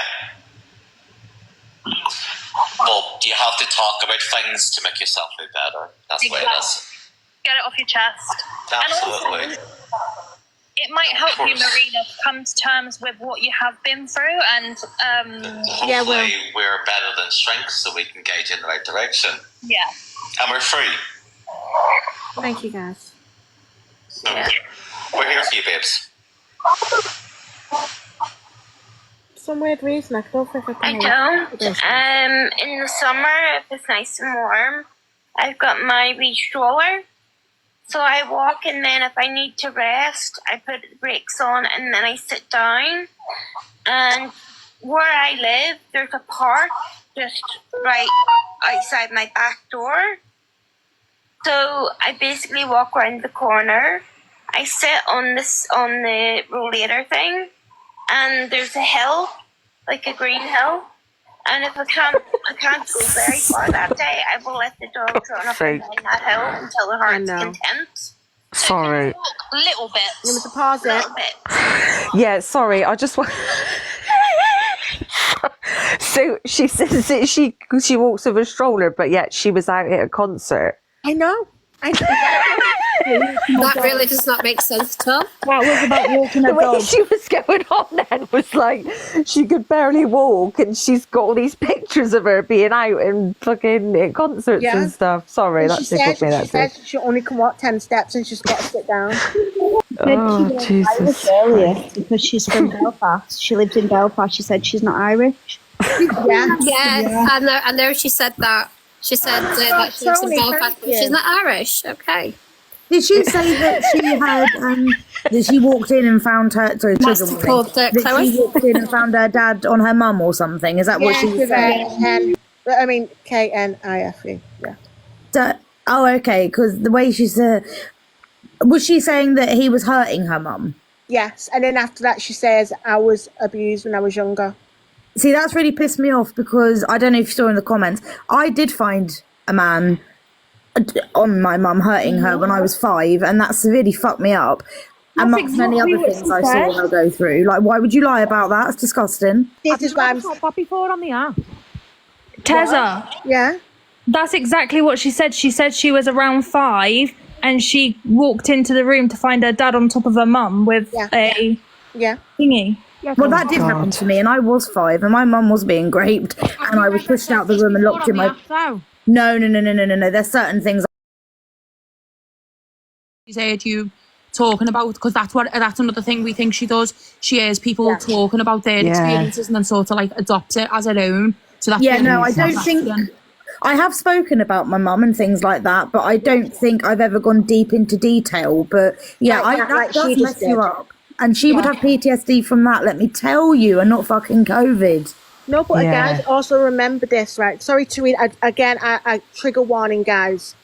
Well, you have to talk about things to make yourself feel better. That's the way it is. Get it off your chest. Absolutely. And also, it might help you, Marina, come to terms with what you have been through, and hopefully we're better than strength, so we can guide you in the right direction. Yeah. And we're free. Thank you, guys. Yeah. We're here for you, babes. For some weird reason, I don't think I can. I don't. In the summer, if it's nice and warm, I've got my wee stroller. So I walk, and then if I need to rest, I put the brakes on, and then I sit down. And where I live, there's a park just right outside my back door. So I basically walk around the corner. I sit on the rollator thing, and there's a hill, like a green hill. And if I can't go very far that day, I will let the dogs run up and down that hill until the heart's content. Sorry. Little bit. You must pause it. Yeah, sorry. I just want. So she says that she walks with a stroller, but yet she was out at a concert. I know. That really does not make sense at all. That was about walking a The way dog. she was going on then was like she could barely walk, and she's got all these pictures of her being out and fucking at concerts and stuff. Sorry, that tickled me. She said she only can walk 10 steps and she's got to sit down. Oh, Jesus. Earlier because she's from Belfast. She lives in Belfast. She said she's not Irish. Yeah. I know she said that. She said that she lives in Belfast, but she's not Irish. Okay. Did she say that she had that she walked in and found her? Sorry, that she walked in and found her dad on her mum or something? Is that what she was saying? I mean, KNIFE. Yeah. Oh, okay. Because the way she said, was she saying that he was hurting her mum? Yes, and then after that, she says, "I was abused when I was younger." See, that's really pissed me off because I don't know if you saw in the comments. I did find a man on my mum hurting her when I was 5, and that severely fucked me up. amongst many other things I saw her go through. Like, why would you lie about that? It's disgusting. This is why I'm talked about before on the app. Tezza. Yeah. That's exactly what she said. She said she was around 5 and she walked into the room to find her dad on top of her mum with a thingy. Well, that did happen to me, and I was 5, and my mum was being raped, and I was pushed out the room and locked in my. No. There's certain things. She's heard you talking about, because that's another thing we think she does. She hears people talking about their experiences and then sort of like adopts it as her own. So that's I don't think. I have spoken about my mum and things like that, but I don't think I've ever gone deep into detail. But that does mess you up. And she would have PTSD from that, let me tell you, and not fucking COVID. No, but guys, also remember this, right? Sorry to read, again, I trigger warning, guys.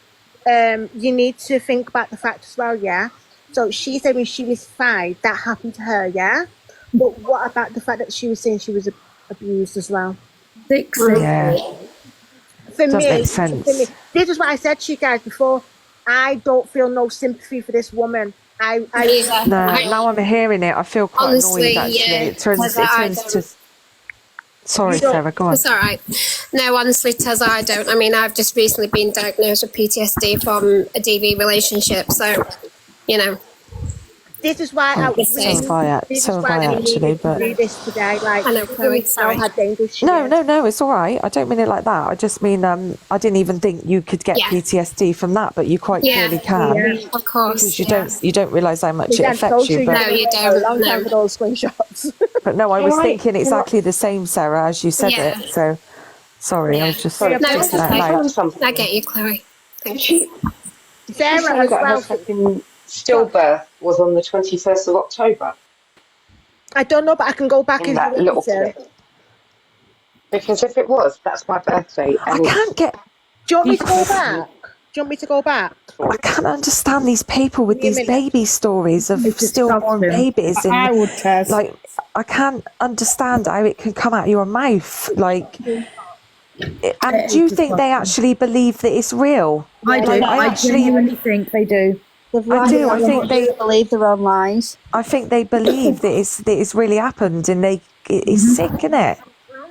You need to think about the fact as well, yeah? So she said when she was 5, that happened to her, yeah? But what about the fact that she was saying she was abused as well? For me, this is what I said to you guys before. I don't feel no sympathy for this woman. Now I'm hearing it, I feel quite annoyed actually. It turns to. Sorry, Sarah, go on. It's all right. No, honestly, Tezza, I don't. I mean, I've just recently been diagnosed with PTSD from a DV relationship, so, you know. This is why I actually, but do this today. Like, I know, Chloe, sorry. How dangerous she is. No, it's all right. I don't mean it like that. I just mean I didn't even think you could get PTSD from that, but you quite clearly can. Yeah, of course. Because you don't realise how much it affects you. But no, you don't. A long time for those screenshots. But no, I was thinking exactly the same, Sarah, as you said it. So sorry, I was just I get you, Chloe. Thank you. Sarah as well. Stillbirth was on the 21st of October. I don't know, but I can go back in that little clip. Because if it was, that's my birthday. I can't get. Do you want me to go back? Do you want me to go back? I can't understand these people with these baby stories of stillborn babies, and like I can't understand how it can come out of your mouth. Like, and do you think they actually believe that it's real? I do. I genuinely think they do. I do. I think they believe their own lies. I think they believe that it's really happened, and it's sick, isn't it?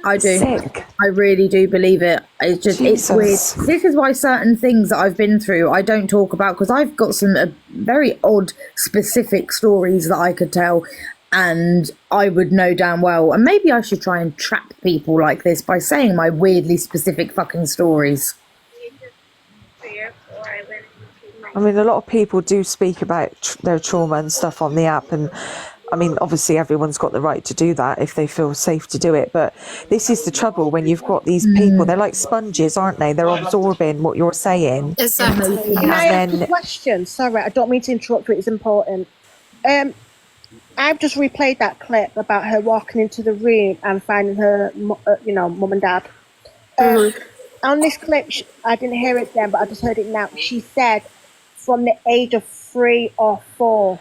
I do. Sick. I really do believe it. It's just it's weird. This is why certain things that I've been through I don't talk about, because I've got some very odd, specific stories that I could tell, and I would know damn well. And maybe I should try and trap people like this by saying my weirdly specific fucking stories. I mean, a lot of people do speak about their trauma and stuff on the app, and I mean, obviously everyone's got the right to do that if they feel safe to do it, but this is the trouble when you've got these people, they're like sponges, aren't they? They're absorbing what you're saying. Exactly. Can I ask a question? Sorry, I don't mean to interrupt you, it's important. I've just replayed that clip about her walking into the room and finding her, mum and dad. On this clip, I didn't hear it then, but I just heard it now. She said from the age of 3 or 4.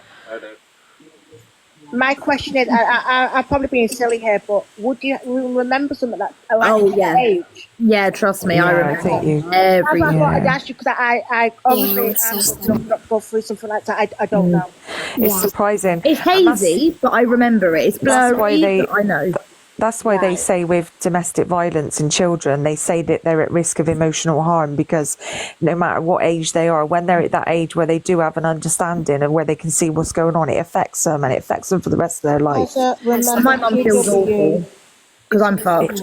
My question is, I'm probably being silly here, but would you remember something that that age? Yeah, trust me, I remember every year. I thought I'd ask you, because I obviously not go through something like that. I don't know. It's surprising. It's hazy, but I remember it. It's blurry, but I know. That's why they say with domestic violence in children, they say that they're at risk of emotional harm, because no matter what age they are, when they're at that age where they do have an understanding and where they can see what's going on, it affects them, and it affects them for the rest of their life. My mum feels awful because I'm fucked.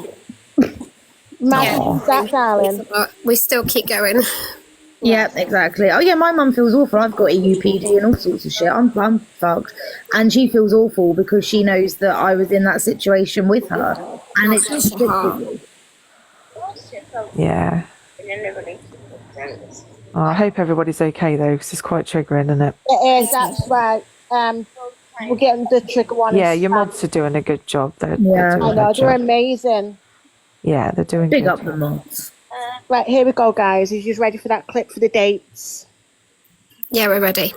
That darling. We still keep going. Yeah, exactly. Oh yeah, my mum feels awful. I've got EUPD and all sorts of shit. I'm fucked, and she feels awful because she knows that I was in that situation with her, and it's just yeah. Oh, I hope everybody's okay though, because it's quite triggering, isn't it? It is. That's right. We're getting the trigger one. Yeah, your mods are doing a good job. I know, they're amazing. Yeah, they're doing big good. up the mods. Right, here we go, guys. Are you ready for that clip for the dates? Yeah, we're ready.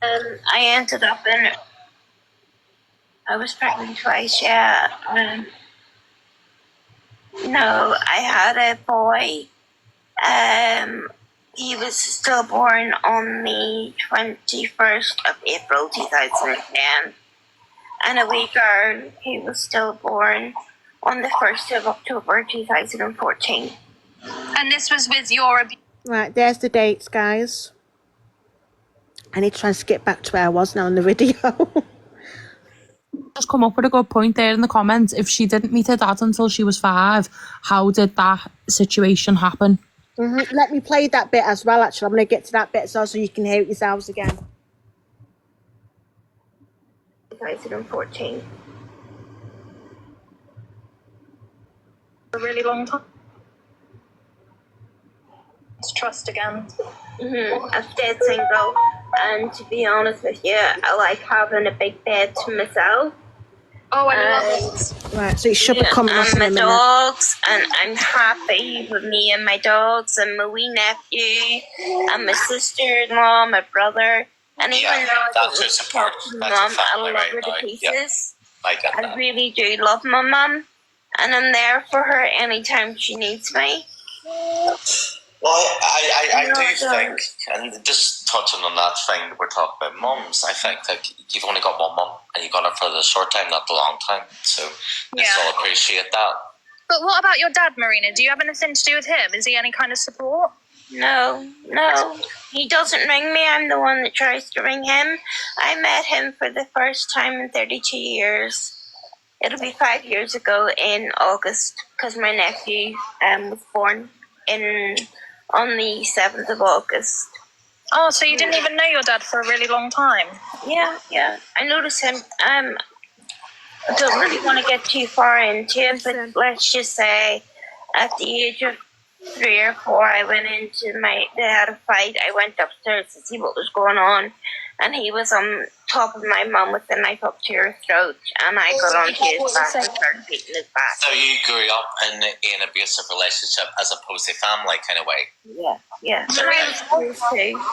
I ended up I was pregnant twice, yeah. No, I had a boy. He was stillborn on the 21st of April 2010. And a wee girl who was stillborn on the 1st of October 2014. And this was with your abuse. Right, there's the dates, guys. I need to try and skip back to where I was now in the video. Just come up with a good point there in the comments. If she didn't meet her dad until she was 5, how did that situation happen? Let me play that bit as well, actually. I'm going to get to that bit so you can hear it yourselves again. 2014. A really long time. Let's trust again. I'm dead single, and to be honest with you, I like having a big bed to myself. Oh, I love it. Right, so it should be coming up in a my minute. dogs, and I'm happy with me and my dogs, and my wee nephew, and my sister-in-law, my brother, and even though I don't support my mum, I love her to pieces. I really do love my mum, and I'm there for her anytime she needs me. Well, I do think, and just touching on that thing that we're talking about mums, I think that you've only got one mum, and you got her for the short time, not the long time. So let's all appreciate that. But what about your dad, Marina? Do you have anything to do with him? Is he any kind of support? No. He doesn't ring me. I'm the one that tries to ring him. I met him for the first time in 32 years. It'll be 5 years ago in August, because my nephew was born on the 7th of August. Oh, so you didn't even know your dad for a really long time? Yeah. I noticed him. I don't really want to get too far into it, but let's just say at the age of 3 or 4, I went into they had a fight. I went upstairs to see what was going on, and he was on top of my mum with the knife up to her throat, and I got onto his back and started beating his back. So you grew up in an abusive relationship as opposed to family kind of way? Yeah.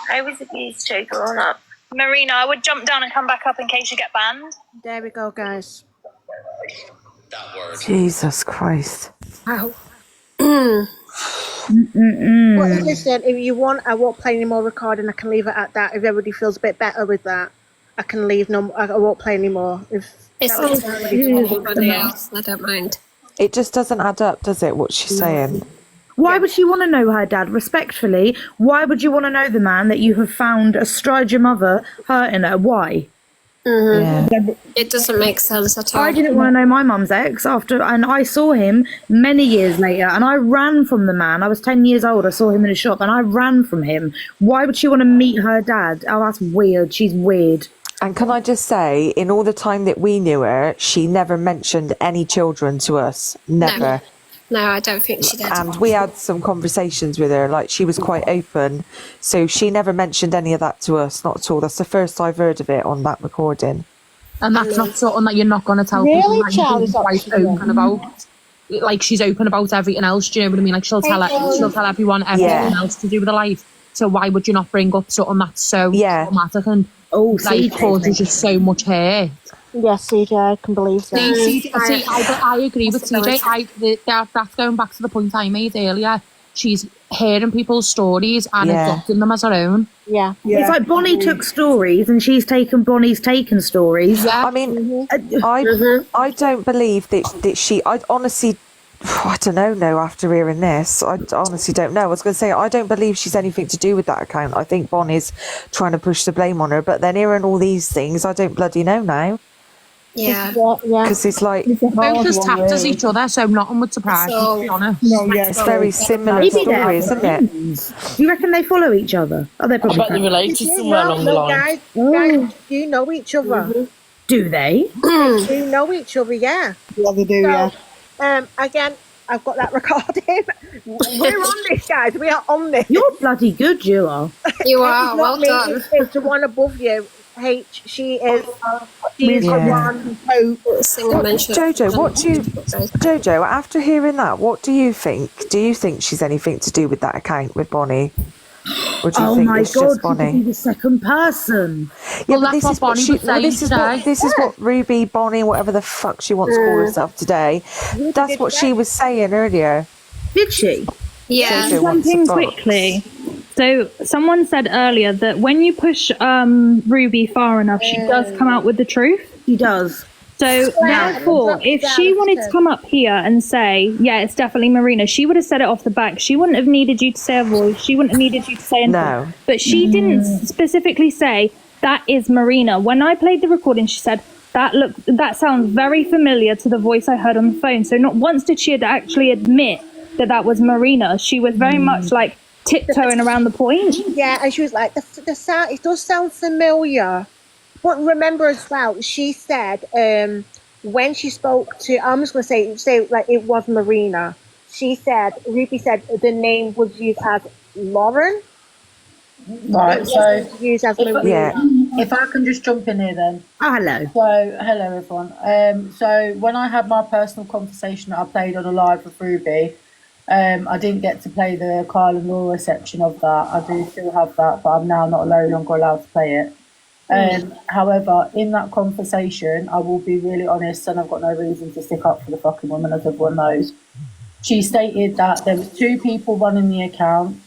I was abused too growing up. Marina, I would jump down and come back up in case you get banned. There we go, guys. That word. Jesus Christ. Wow. Well, listen, if you want, I won't play any more recording. I can leave it at that. If everybody feels a bit better with that, I can leave. I won't play anymore. If it's not for anybody else, I don't mind. It just doesn't add up, does it, what she's saying? Why would she want to know her dad? Respectfully, why would you want to know the man that you have found astride your mother hurting her? Why? It doesn't make sense at all. I didn't want to know my mum's ex and I saw him many years later, and I ran from the man. I was 10 years old. I saw him in a shop, and I ran from him. Why would she want to meet her dad? Oh, that's weird. She's weird. And can I just say, in all the time that we knew her, she never mentioned any children to us. Never. No, I don't think she did. And we had some conversations with her, like she was quite open. So she never mentioned any of that to us, not at all. That's the first I've heard of it on that recording. And that's not something that you're not going to tell people that you're quite open about. Like, she's open about everything else, do you know what I mean? Like, she'll tell everyone everything else to do with her life. So why would you not bring up something that's so traumatic and causes you so much hurt? Yes, CJ, I can believe that. I agree with CJ. That's going back to the point I made earlier. She's hearing people's stories and adopting them as her own. Yeah. It's like Bonnie took stories and she's taken Bonnie's taken stories. Yeah. I mean, I don't believe that she... I honestly... I don't know after hearing this. I honestly don't know. I was going to say, I don't believe she's anything to do with that account. I think Bonnie's trying to push the blame on her. But then hearing all these things, I don't bloody know now. Yeah. Because it's like... Both as tapped as each other, so nothing would surprise me, to be honest. It's very similar stories, isn't it? Do you reckon they follow each other? Oh, they're probably related somewhere along the line. Guys, do you know each other? Do they? Do you know each other? Yeah. Yeah, they do, Again, I've got that recording. We're on this, guys. We are on this. You're bloody good, you are. You are. Well done. It's the one above you. H. She is. She's the one. Jojo, after hearing that, what do you think? Do you think she's anything to do with that account with Bonnie? Or do you think it's just Bonnie? She could be the second person. Yeah, but this is what Ruby, Bonnie, whatever the fuck she wants to call herself today. That's what she was saying earlier. Did she? Yeah. One thing quickly. So someone said earlier that when you push Ruby far enough, she does come out with the truth. She does. So therefore, if she wanted to come up here and say, yeah, it's definitely Marina, she would have said it off the back. She wouldn't have needed you to say a voice. She wouldn't have needed you to say anything. No. But she didn't specifically say, that is Marina. When I played the recording, she said, that sounds very familiar to the voice I heard on the phone. So not once did she actually admit that was Marina. She was very much like tiptoeing around the point. Yeah, and she was like, the sound, it does sound familiar. But remember as well, she said when she spoke to, I'm just going to say like it was Marina. Ruby said the name was used as Lauren. Right, so used as Marina. if I can just jump in here then. Oh, hello. So, hello everyone. So when I had my personal conversation that I played on a live with Ruby, I didn't get to play the Kyle and Laura section of that. I do still have that, but I'm now no longer allowed to play it. However, in that conversation, I will be really honest, and I've got no reason to stick up for the fucking woman, as everyone knows. She stated that there was 2 people running the account.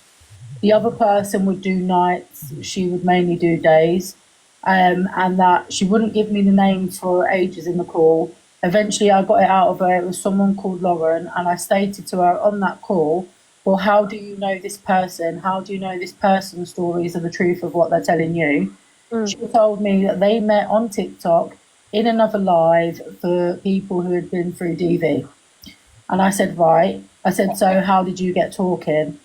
The other person would do nights, she would mainly do days, and that she wouldn't give me the names for ages in the call. Eventually, I got it out of her. It was someone called Lauren, and I stated to her on that call, well, how do you know this person? How do you know this person's stories are the truth of what they're telling you? She told me that they met on TikTok in another live for people who had been through DV. And I said, right. I said, so how did you get talking?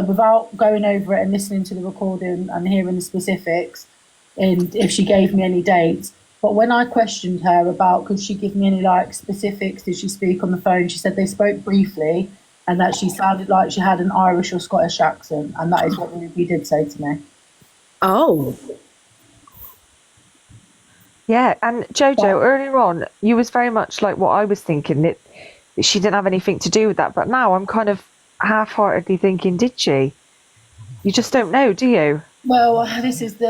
Without going over it and listening to the recording and hearing the specifics, and if she gave me any dates, but when I questioned her about could she give me any like specifics, did she speak on the phone, she said they spoke briefly and that she sounded like she had an Irish or Scottish accent, and that is what Ruby did say to me. Oh. Yeah, and Jojo, earlier on, you was very much like what I was thinking, that she didn't have anything to do with that, but now I'm kind of half-heartedly thinking, did she? You just don't know, do you? Well, this is I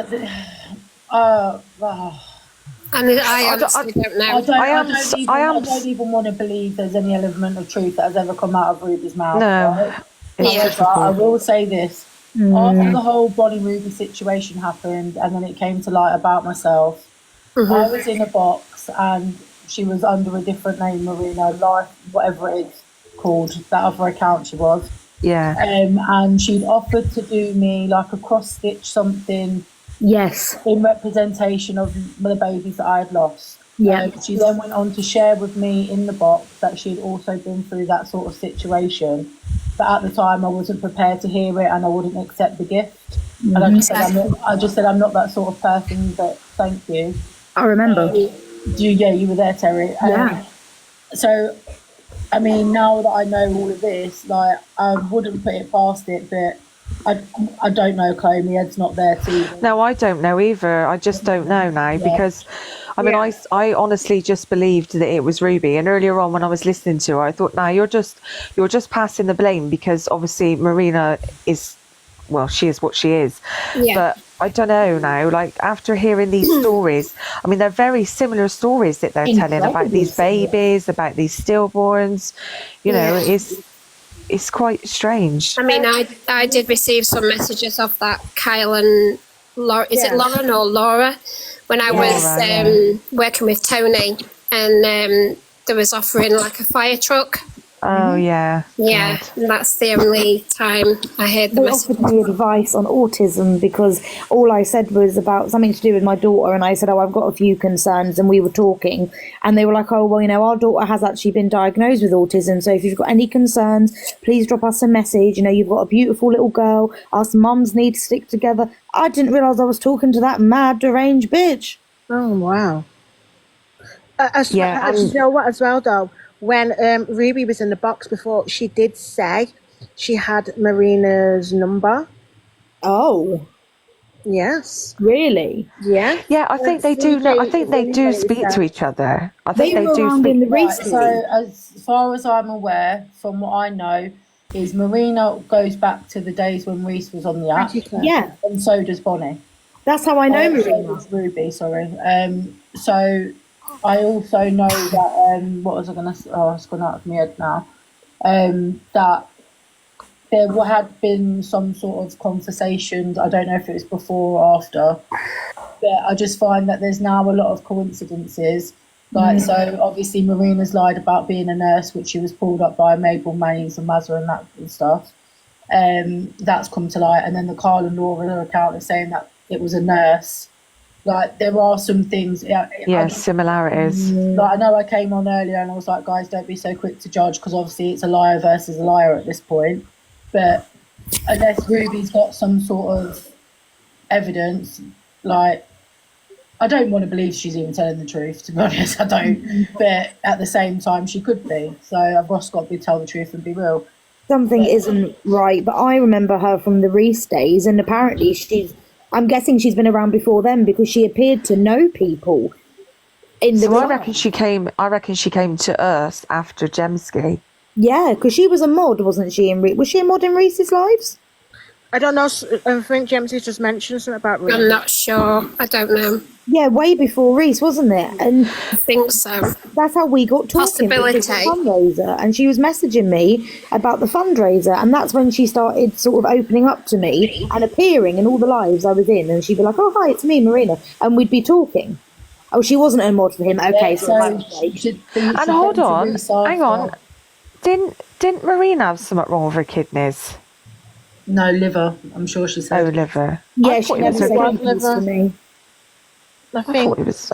don't even want to believe there's any element of truth that has ever come out of Ruby's mouth. No. Right? However, I will say this. After the whole Bonnie Ruby situation happened and then it came to light about myself, I was in a box and she was under a different name, Marina, Life, whatever it is called, that other account she was. Yeah. And she'd offered to do me like a cross-stitch something. Yes. In representation of the babies that I had lost. Yeah. She then went on to share with me in the box that she'd also been through that sort of situation. But at the time, I wasn't prepared to hear it and I wouldn't accept the gift. And I just said, I'm not that sort of person, but thank you. I remember. You were there, Terry. Yeah. So, I mean, now that I know all of this, like, I wouldn't put it past it, but I don't know, Chloe. My head's not there too. No, I don't know either. I just don't know now because, I mean, I honestly just believed that it was Ruby. And earlier on when I was listening to her, I thought, now you're just passing the blame because obviously Marina is, well, she is what she is. Yeah. But I don't know now, like after hearing these stories, I mean, they're very similar stories that they're telling about these babies, about these stillborns, you know, it's quite strange. I mean, I did receive some messages of that Kyle and Laura, is it Lauren or Laura, when I was working with Tony, and there was offering like a fire truck. Oh yeah. Yeah, and that's the only time I heard the message. They offered me advice on autism because all I said was about something to do with my daughter, and I said, oh, I've got a few concerns, and we were talking, and they were like, oh, well, you know, our daughter has actually been diagnosed with autism, so if you've got any concerns, please drop us a message. You know, you've got a beautiful little girl, us mums need to stick together. I didn't realise I was talking to that mad, deranged bitch. Oh, wow. You know what, as well, though? When Ruby was in the box before, she did say she had Marina's number. Oh. Yes. Really? Yeah. Yeah, I think they do. I think they do speak to each other. I think they do speak. Right, so as far as I'm aware, from what I know, is Marina goes back to the days when Reese was on the app. Yeah. And so does Bonnie. That's how I know Marina. So does Ruby, sorry. So I also know that, what was I going to say? Oh, it's gone out of my head now. That there had been some sort of conversations. I don't know if it was before or after, but I just find that there's now a lot of coincidences. Like, so obviously Marina's lied about being a nurse, which she was pulled up by Mabel, Mays and Mazza and that and stuff. That's come to light. And then the Carl and Laura account is saying that it was a nurse. Like, there are some things. Similarities. Like, I know I came on earlier and I was like, guys, don't be so quick to judge, because obviously it's a liar versus a liar at this point. But unless Ruby's got some sort of evidence, like, I don't want to believe she's even telling the truth, to be honest. I don't. But at the same time, she could be. So I've just got to tell the truth and be real. Something isn't right, but I remember her from the Reese days, and apparently I'm guessing she's been around before then, because she appeared to know people in the. So I reckon she came to us after Gemski. Yeah, because she was a mod, wasn't she? Was she a mod in Reese's Lives? I don't know. I think Jamesy just mentioned something about Reese. I'm not sure. I don't know. Yeah, way before Reese, wasn't it? And I think so. That's how we got talking. Possibility. It was a fundraiser, and she was messaging me about the fundraiser, and that's when she started sort of opening up to me and appearing in all the lives I was in, and she'd be like, "Oh, hi, it's me, Marina," and we'd be talking. Oh, she wasn't a mod for him. Okay, Yeah, so and hold on, hang on. Didn't Marina have something wrong with her kidneys? No, liver. I'm sure she said. Oh, liver. Yeah, I she thought it never was said okay. liver for me. I I think thought it was.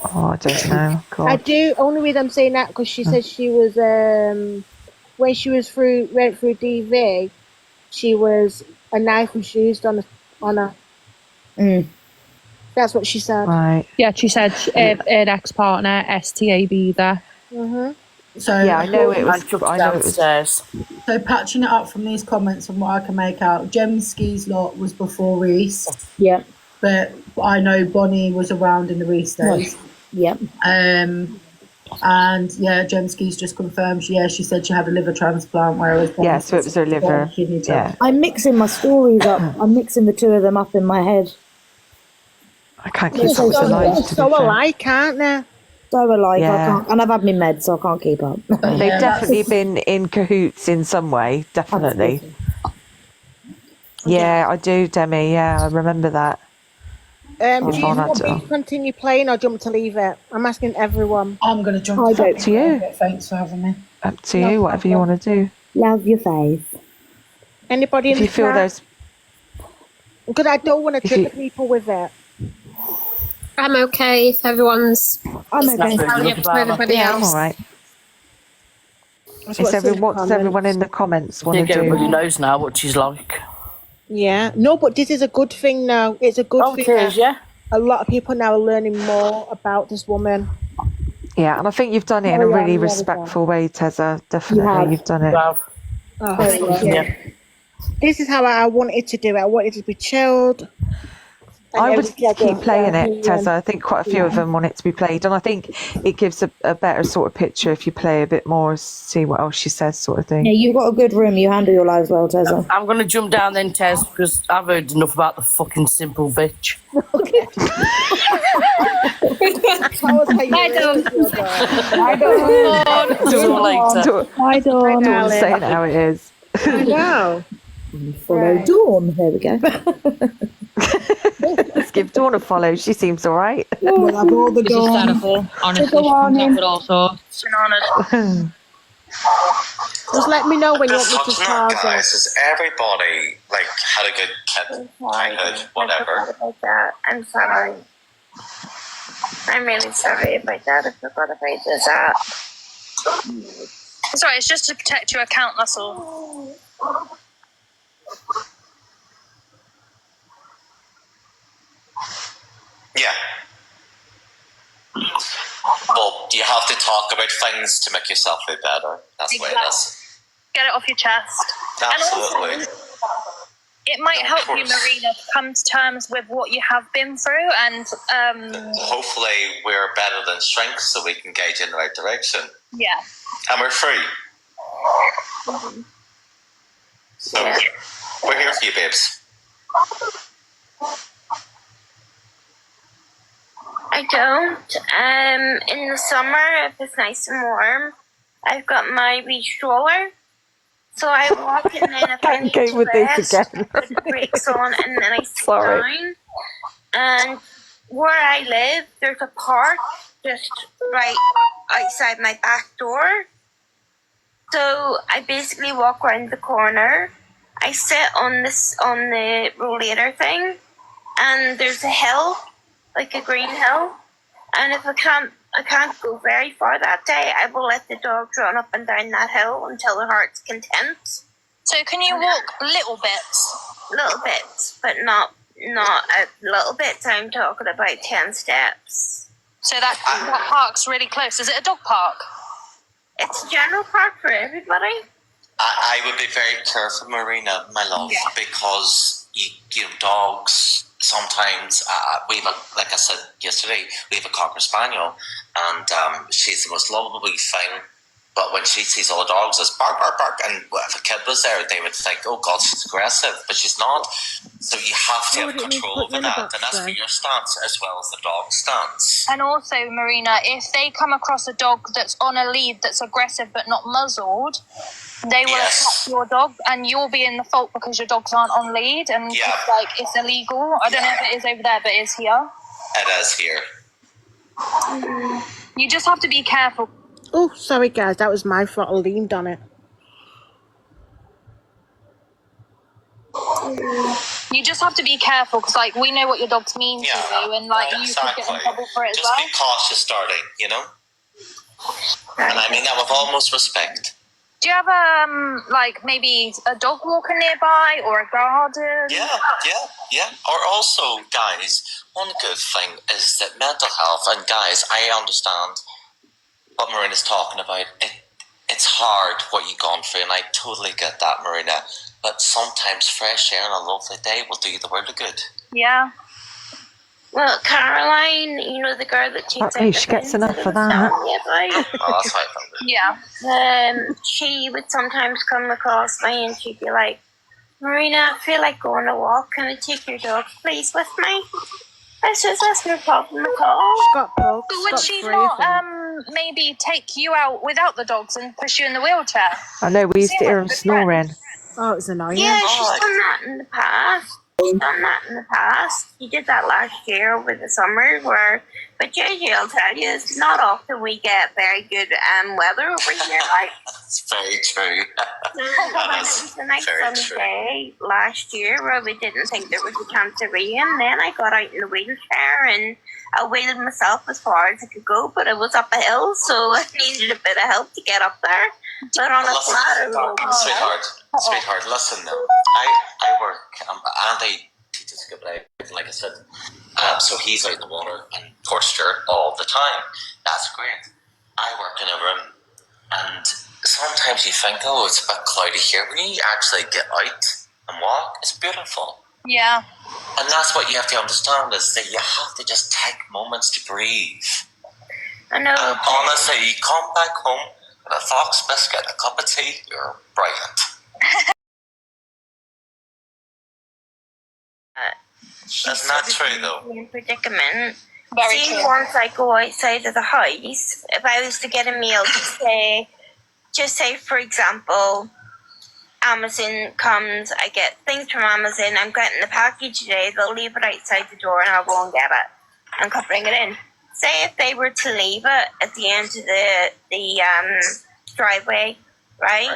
Oh, I don't know. God. I do. Only reason I'm saying that because she said she was when she went through DV, she was a knife was used on her. That's what she said. Right. Yeah, she said her ex-partner, STAB there. So Yeah, I know it was. I know it was. So patching it up from these comments, from what I can make out, Gemski's lot was before Reese. Yeah. But I know Bonnie was around in the Reese days. Yeah. And yeah, Gemski's just confirmed. She said she had a liver transplant, whereas Bonnie Yeah, so it was her liver. Yeah. I'm mixing my stories up. I'm mixing the two of them up in my head. I can't keep up with the lives. So alike, aren't they? So alike, Yeah. I can't, and I've had my meds, so I can't keep up. They've definitely been in cahoots in some way. Definitely. Yeah, I do, Demi. Yeah, I remember that. Do you want me to continue playing or do you want me to leave it? I'm asking everyone. I'm going to jump Up to you. Thanks for having me. Up to you. Whatever you want to do. Love your face. Anybody If in you the feel chat? there's. Because I don't want to trigger people with it. I'm okay if everyone's. I'm okay. Entirely up to everybody Yeah, I'm else. all right. That's What what's in the does everyone in the comments I want think to do? everybody knows now what she's like. Yeah. No, but this is a good thing now. It's a good thing. It is, yeah. A lot of people now are learning more about this woman. Yeah, and I think you've done it in a really respectful way, Tessa. Definitely, you've done it. Oh, thank you. This is how I wanted to do it. I wanted to be chilled. I would keep playing it, Tessa. I think quite a few of them want it to be played, and I think it gives a better sort of picture if you play a bit more, see what else she says, sort of thing. Yeah, you've got a good room. You handle your lives well, Tessa. I'm going to jump down then, Tez, because I've heard enough about the fucking simple bitch. I don't. See you later. I don't. Dawn's saying how it is. I know. Follow Dawn. There we go. Let's give Dawn a follow. She seems all right. We'll have all the It's hysterical. Honestly, she comes up with all sorts. Just let me know when you want Just me to touching pause that, guys. Has everybody had a good childhood, whatever? About that. I'm sorry. I'm really sorry about that. I forgot about that. Sorry, it's just to protect your account, that's all. Yeah. Well, you have to talk about things to make yourself feel better. That's the way it is. Get it off your chest. Absolutely. And also, it might help you, Marina, to come to terms with what you have been through, and Hopefully, we're better than shrinks, so we can gauge in the right direction. yeah. And we're free. So, we're here for you, babes. I don't. In the summer, if it's nice and warm, I've got my wee stroller. So I walk and then if I Don't need go to with this rest, again. I put the brakes on and then I sit Sorry. down. And where I live, there's a park just right outside my back door. So I basically walk around the corner. I sit on the rollator thing, and there's a hill, like a green hill. And if I can't go very far that day, I will let the dogs run up and down that hill until their heart's content. So can you walk little bits? Little bits, but not a little bits. I'm talking about 10 steps. So that park's really close. Is it a dog park? It's a general park for everybody. I would be very careful, Marina, my love, because you know, dogs sometimes, we have like I said yesterday, we have a Cocker Spaniel, and she's the most lovable thing. But when she sees all the dogs, it's bark, bark, bark. And if a kid was there, they would think, oh God, she's aggressive. But she's not. So you have to have control over that. And that's for your stance as well as the dog's stance. And also, Marina, if they come across a dog that's on a lead that's aggressive but not muzzled, they will attack your dog, and you'll be in the fault because your dogs aren't on lead, and it's illegal. I don't know if it is over there, but it is here. It is here. You just have to be careful. Oh, sorry guys, that was my fault. I leaned on it. You just have to be careful because, like, we know what your dogs mean to you, and like you could get in trouble for it just as well. Be cautious starting, you know. And I mean that with almost respect. Do you have like maybe a dog walker nearby or a garden? Yeah. Or also, guys, one good thing is that mental health, and guys, I understand what Marina's talking about. It's hard what you've gone through, and I totally get that, Marina. But sometimes fresh air on a lovely day will do you the world of good. Yeah. Well, Caroline, you know, the girl that cheats Oh, she gets enough for that. Oh, that's right. Yeah. She would sometimes come across me and she'd be like, Marina, I feel like going a walk. Can I take your dog, please, with me? I says, that's no problem at all. Got pokes, but would she not maybe take you out without the dogs and push you in the wheelchair? I know, we used to hear him snoring. Oh, it's annoying. Yeah, she's done that in the past. She did that last year over the summer but JJ, I'll tell you, it's not often we get very good weather over here. Like, it's very true. It was a nice sunny day last year where we didn't think there was a chance of rain. Then I got out in the wheelchair and I wheeled myself as far as I could go, but it was up a hill, so I needed a bit of help to get up there. But on a flatter road. Sweetheart, listen now. I work, Andy teaches good life, like I said. So he's out in the water and torture all the time. That's great. I work in a room, and sometimes you think, oh, it's a bit cloudy here. When you actually get out and walk, it's beautiful. Yeah. And that's what you have to understand, is that you have to just take moments to breathe. I know. Honestly, you come back home with a fox biscuit, a cup of tea, you're brilliant. That's not true, though. In predicament. Very See, true. once I go outside of the house, if I was to get a meal, just say for example, Amazon comes, I get things from Amazon, I'm getting the package today, they'll leave it outside the door and I'll go and get it and come bring it in. Say if they were to leave it at the end of the driveway, right?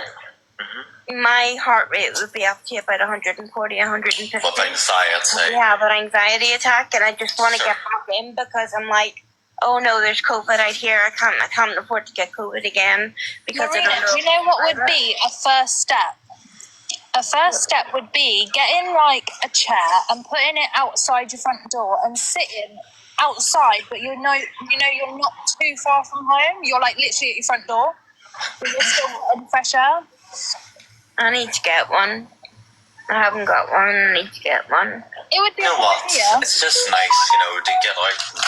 My heart rate would be up to about 140, 150. With anxiety. Yeah, but anxiety attack, and I just want to get back in because I'm like, oh no, there's COVID out here. I can't afford to get COVID again because Marina, I don't know. do you know what would be a first step? A first step would be getting like a chair and putting it outside your front door and sitting outside, but you know you're not too far from home. You're like literally at your front door, but you're still getting fresh air. I need to get one. I haven't got one. I need to get one. It would be You know a good what? idea. It's just nice, to get out and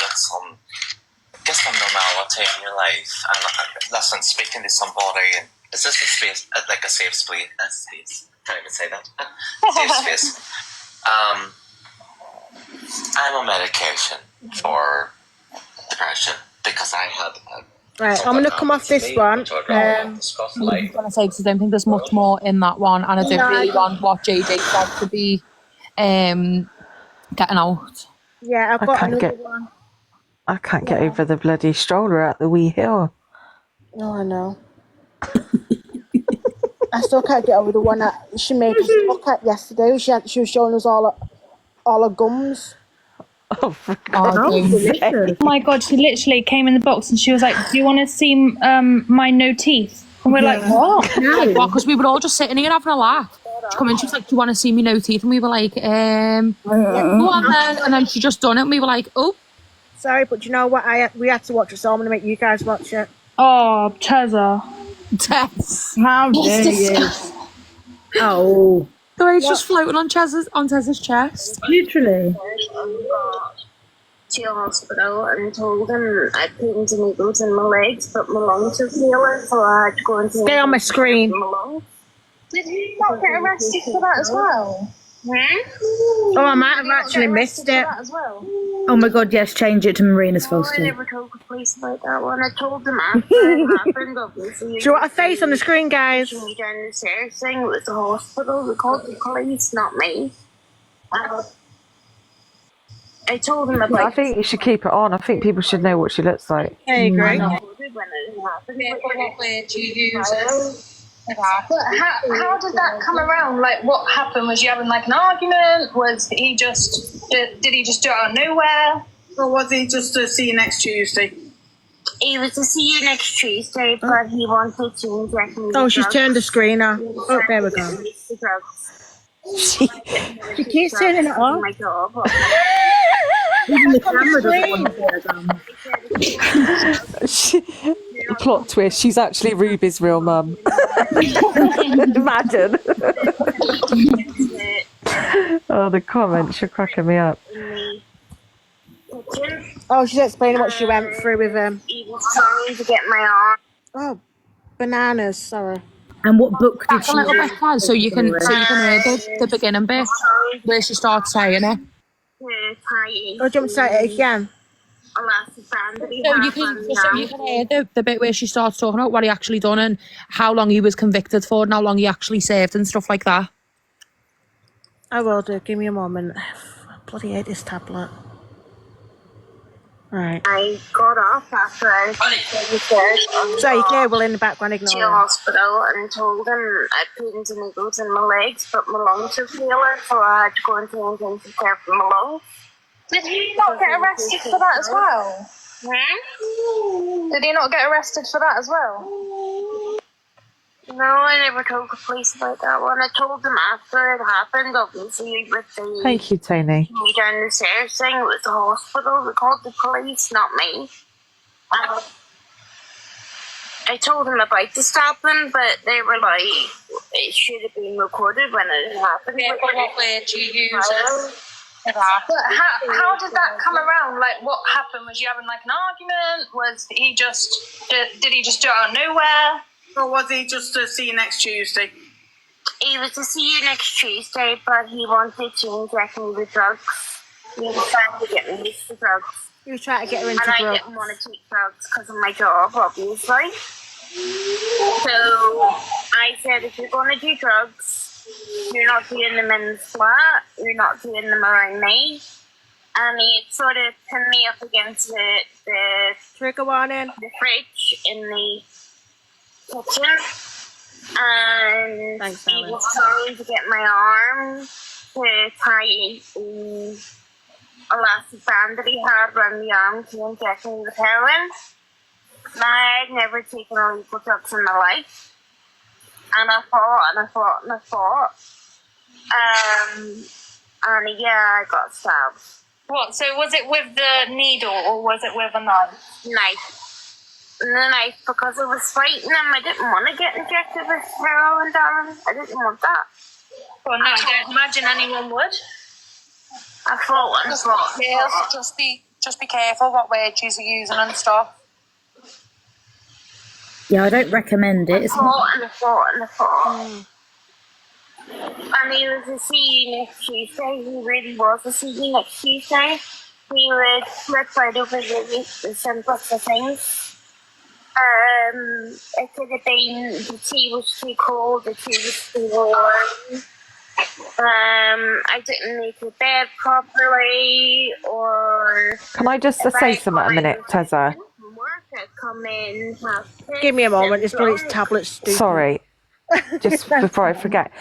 get some normality in your life. And listen, speaking to somebody, and is this a space, like a safe space? Can't even say that. Safe space. I'm on medication for depression because I had a Right, I'm gonna come off this one. I was going to say, because I don't think there's much more in that one, and I don't No, really want what JJ said to be getting out. Yeah, I've I got can't another get- one. I can't get over the bloody stroller at the wee hill. Oh, I know. I still can't get over the one that she made us look at yesterday. She was showing us all her gums. Oh, for Oh my god, she literally came in the box and she was like, "Do you want to see my no teeth?" And we're like, "What?" Like, what? Because we were all just sitting here having a laugh. She come in, she was like, "Do you want to see me no teeth?" And we were like, go on then. And then she just done it, and we were like, "Oh." Sorry, but do you know what? We had to watch it, so I'm gonna make you guys watch it. Oh, Tessa. Tess. How dare you? Oh. The way it's just floating on Tessa's chest. Literally. To the hospital and told him I had pins and needles in my legs, but my lungs are failing, so I had to go and Stay on my screen. Did he not get arrested for that as well? Oh, I might have actually missed it. As well? Oh my god, yes, change it to Marina's No, I Foster. never told the police about that one. I told them after it happened, obviously. Do you want a face on the screen, guys? Me down the stairs saying it was the hospital. They called the police, not me. I told them about I think you should keep it on. I think people should know what she looks like. I agree. But how did that come around? Like, what happened? Was you having like an argument? Was he just did he just do it out of nowhere? Or was he just to see you next Tuesday? He was to see you next Tuesday, but he wanted to inject me. Oh, she's turned the screen off. Oh, there we go. She keeps turning it off. My job. Plot twist, she's actually Ruby's real mum. Imagine. Oh, the comments are cracking me up. Oh, she's explaining what she went through with him. He was trying to get my arm. Oh, bananas, sorry. And what book did Back she a little read? bit, guys, so you can hear the beginning bit where she starts saying it. Oh, do you want me to say it again? So you can hear the bit where she starts talking about what he actually done and how long he was convicted for and how long he actually served and stuff like that. I will do. Give me a moment. I bloody hate this tablet. Right. I got off after I So you can hear Will in the background to the ignoring. hospital and told him I had pins and needles in my legs, but my lungs are failing, so I had to go into intensive care for my lungs. Did he not get arrested for that as well? Did he not get arrested for that as well? No, I never told the police about that one. I told them after it happened, obviously, with the Thank you, Tony. me down the stairs saying it was the hospital. They called the police, not me. I told them about to stop them, but they were like, it should have been recorded when it happened. But how did that come around? Like, what happened? Was you having like an argument? Was he just did he just do it out of nowhere? Or was he just to see you next Tuesday? He was to see you next Tuesday, but he wanted to inject me with drugs. He was trying to get me with the drugs. He was trying to get her into and I drugs. didn't want to take drugs because of my job, obviously. So I said, if you're going to do drugs, you're not doing them in the flat, you're not doing them around me. And he sort of pinned me up against the trigger warning, the fridge in the kitchen. And thanks, he was trying to get my arm to tie a elastic band that he had around the arm to inject me with heroin. Now, I'd never taken illegal drugs in my life. And I fought and I fought and I fought. And yeah, I got stabbed. What? So was it with the needle or was it with a knife? Knife. And the knife, because I was fighting him, I didn't want to get injected with heroin, darling. I didn't want that. Well, no, I don't imagine anyone would. I fought and fought. Girls, just be careful what words you're using and stuff. Yeah, I don't recommend it. I fought and I fought and I fought. And he was to see you next Tuesday. He really was to see you next Tuesday. He would flip right over the simplest of things. It could have been the tea was too cold, the tea was too warm. I didn't make the bed properly, or Can I just say something a minute, Tessa? Give me a moment. It's got its tablet stupid. Sorry, just before I forget.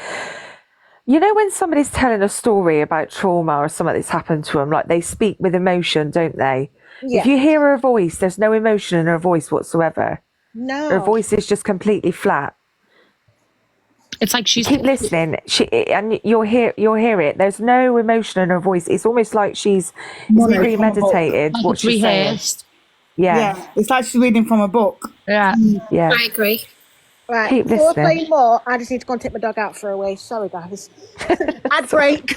You know when somebody's telling a story about trauma or something that's happened to them, like they speak with emotion, don't they? Yeah. If you hear her voice, there's no emotion in her voice whatsoever. No. Her voice is just completely flat. It's like she's keep listening. And you'll hear it. There's no emotion in her voice. It's almost like she's premeditated Like what it's she's rehearsed. saying. Yeah. It's like she's reading from a book. Yeah. Yeah. I agree. Right, Keep before I listening. play more, I just need to go and take my dog out for a wee. Sorry, guys. Ad break.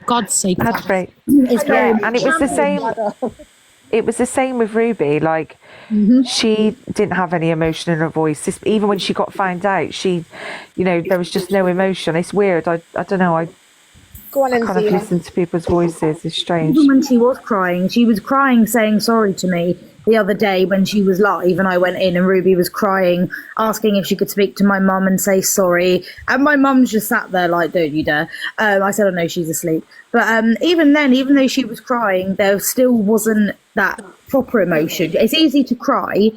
God's sake. Ad break. It's Yeah, very and it was the same. It was the same with Ruby. Like, she didn't have any emotion in her voice. Even when she got found out, there was just no emotion. It's weird. I don't know. I Go on, kind of Zena. listen to people's voices. It's strange. Even when she was crying saying sorry to me the other day when she was live, and I went in and Ruby was crying, asking if she could speak to my mum and say sorry. And my mum's just sat there like, don't you dare. I said, oh no, she's asleep. But even then, even though she was crying, there still wasn't that proper emotion. It's easy to cry,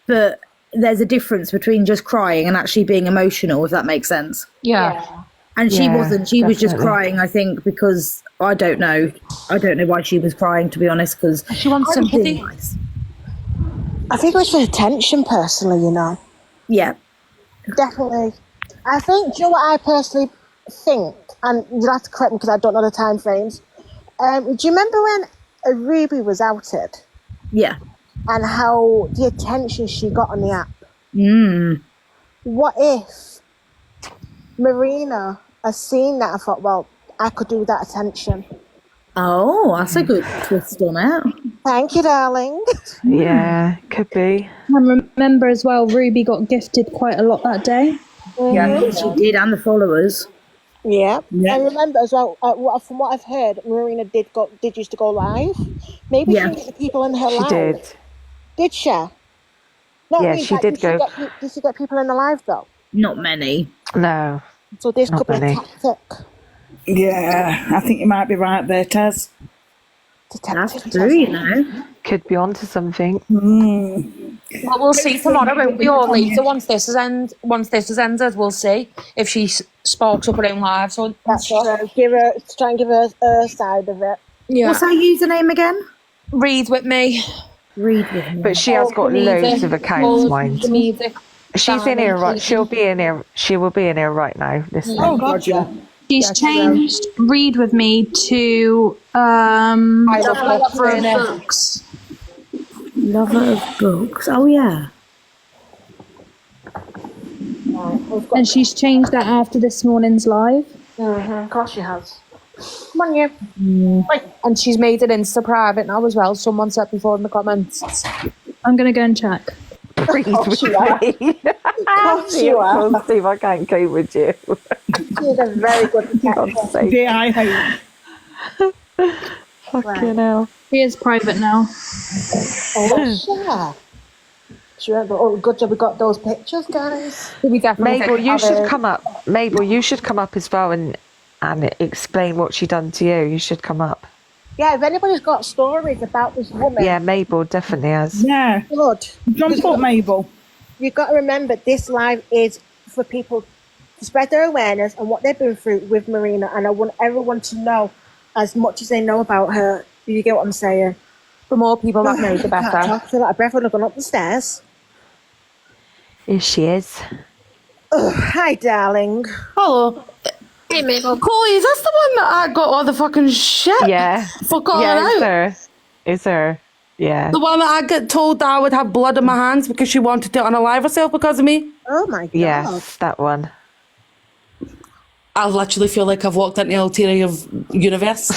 but there's a difference between just crying and actually being emotional, if that makes sense. Yeah. And she Yeah, wasn't. She was just definitely. crying, I think, because I don't know. I don't know why she was crying, to be honest, because she wants sympathy. I think it was for attention, personally, Yeah. Definitely. I think, do you know what I personally think? And you'll have to correct me because I don't know the time frames. Do you remember when Ruby was outed? Yeah. And how the attention she got on the app? What if Marina has seen that and thought, well, I could do that attention? Oh, that's a good twist on it. Thank you, darling. Yeah, could be. And remember as well, Ruby got gifted quite a lot that day. Yeah, she did, and the followers. Yeah. And remember as well, from what I've heard, Marina did used to go live. Maybe she didn't get the people in her She live. did. Did she? Not Yeah, really, she like, did go. Did she get people in the live though? Not many. No. So this Not could be many. a tactic. Yeah, I think you might be right there, Taz. That's true, Could be onto something. Well, we'll see tomorrow, won't we? Or later, once this is ended, we'll see if she sparks up her own live. So That's true. Try and give her side of it. Yeah. What's her username again? Read with me. Read with me. But she has got loads of accounts, mind. She's in here, right? She will be in here right now. Listening. Oh, gotcha. She's changed Read With Me to Lover of Books. Lover of Books. Oh, yeah. And she's changed that after this morning's live. Of course she has. Come on, you. And she's made it Insta private now as well. Someone said before in the comments. I'm going to go and check. Read with me. you are. Steve, I can't go with you. She's a very good detective. Yeah, I hope. Fucking hell. She is private now. Oh, sure. Oh, good job we got those pictures, guys. We definitely Mabel, you should come up. Mabel, you should come up as well and explain what she done to you. You should come up. Yeah, if anybody's got stories about this woman. Yeah, Mabel definitely has. Yeah. Good. Jump up, Mabel. You've got to remember this live is for people to spread their awareness and what they've been through with Marina, and I want everyone to know as much as they know about her. Do you get what I'm saying? The more people that know, the better. I feel like a breath would have gone up the stairs. Here she is. Oh, hi, darling. Hello. Hey, Mabel. Chloe, is this the one that I got all the fucking shit? Yeah. For calling Yeah, out? It's her. Yeah. The one that I got told that I would have blood in my hands because she wanted to unalive herself because of me? Oh my god. Yes, that one. I literally feel like I've walked into the ulterior universe.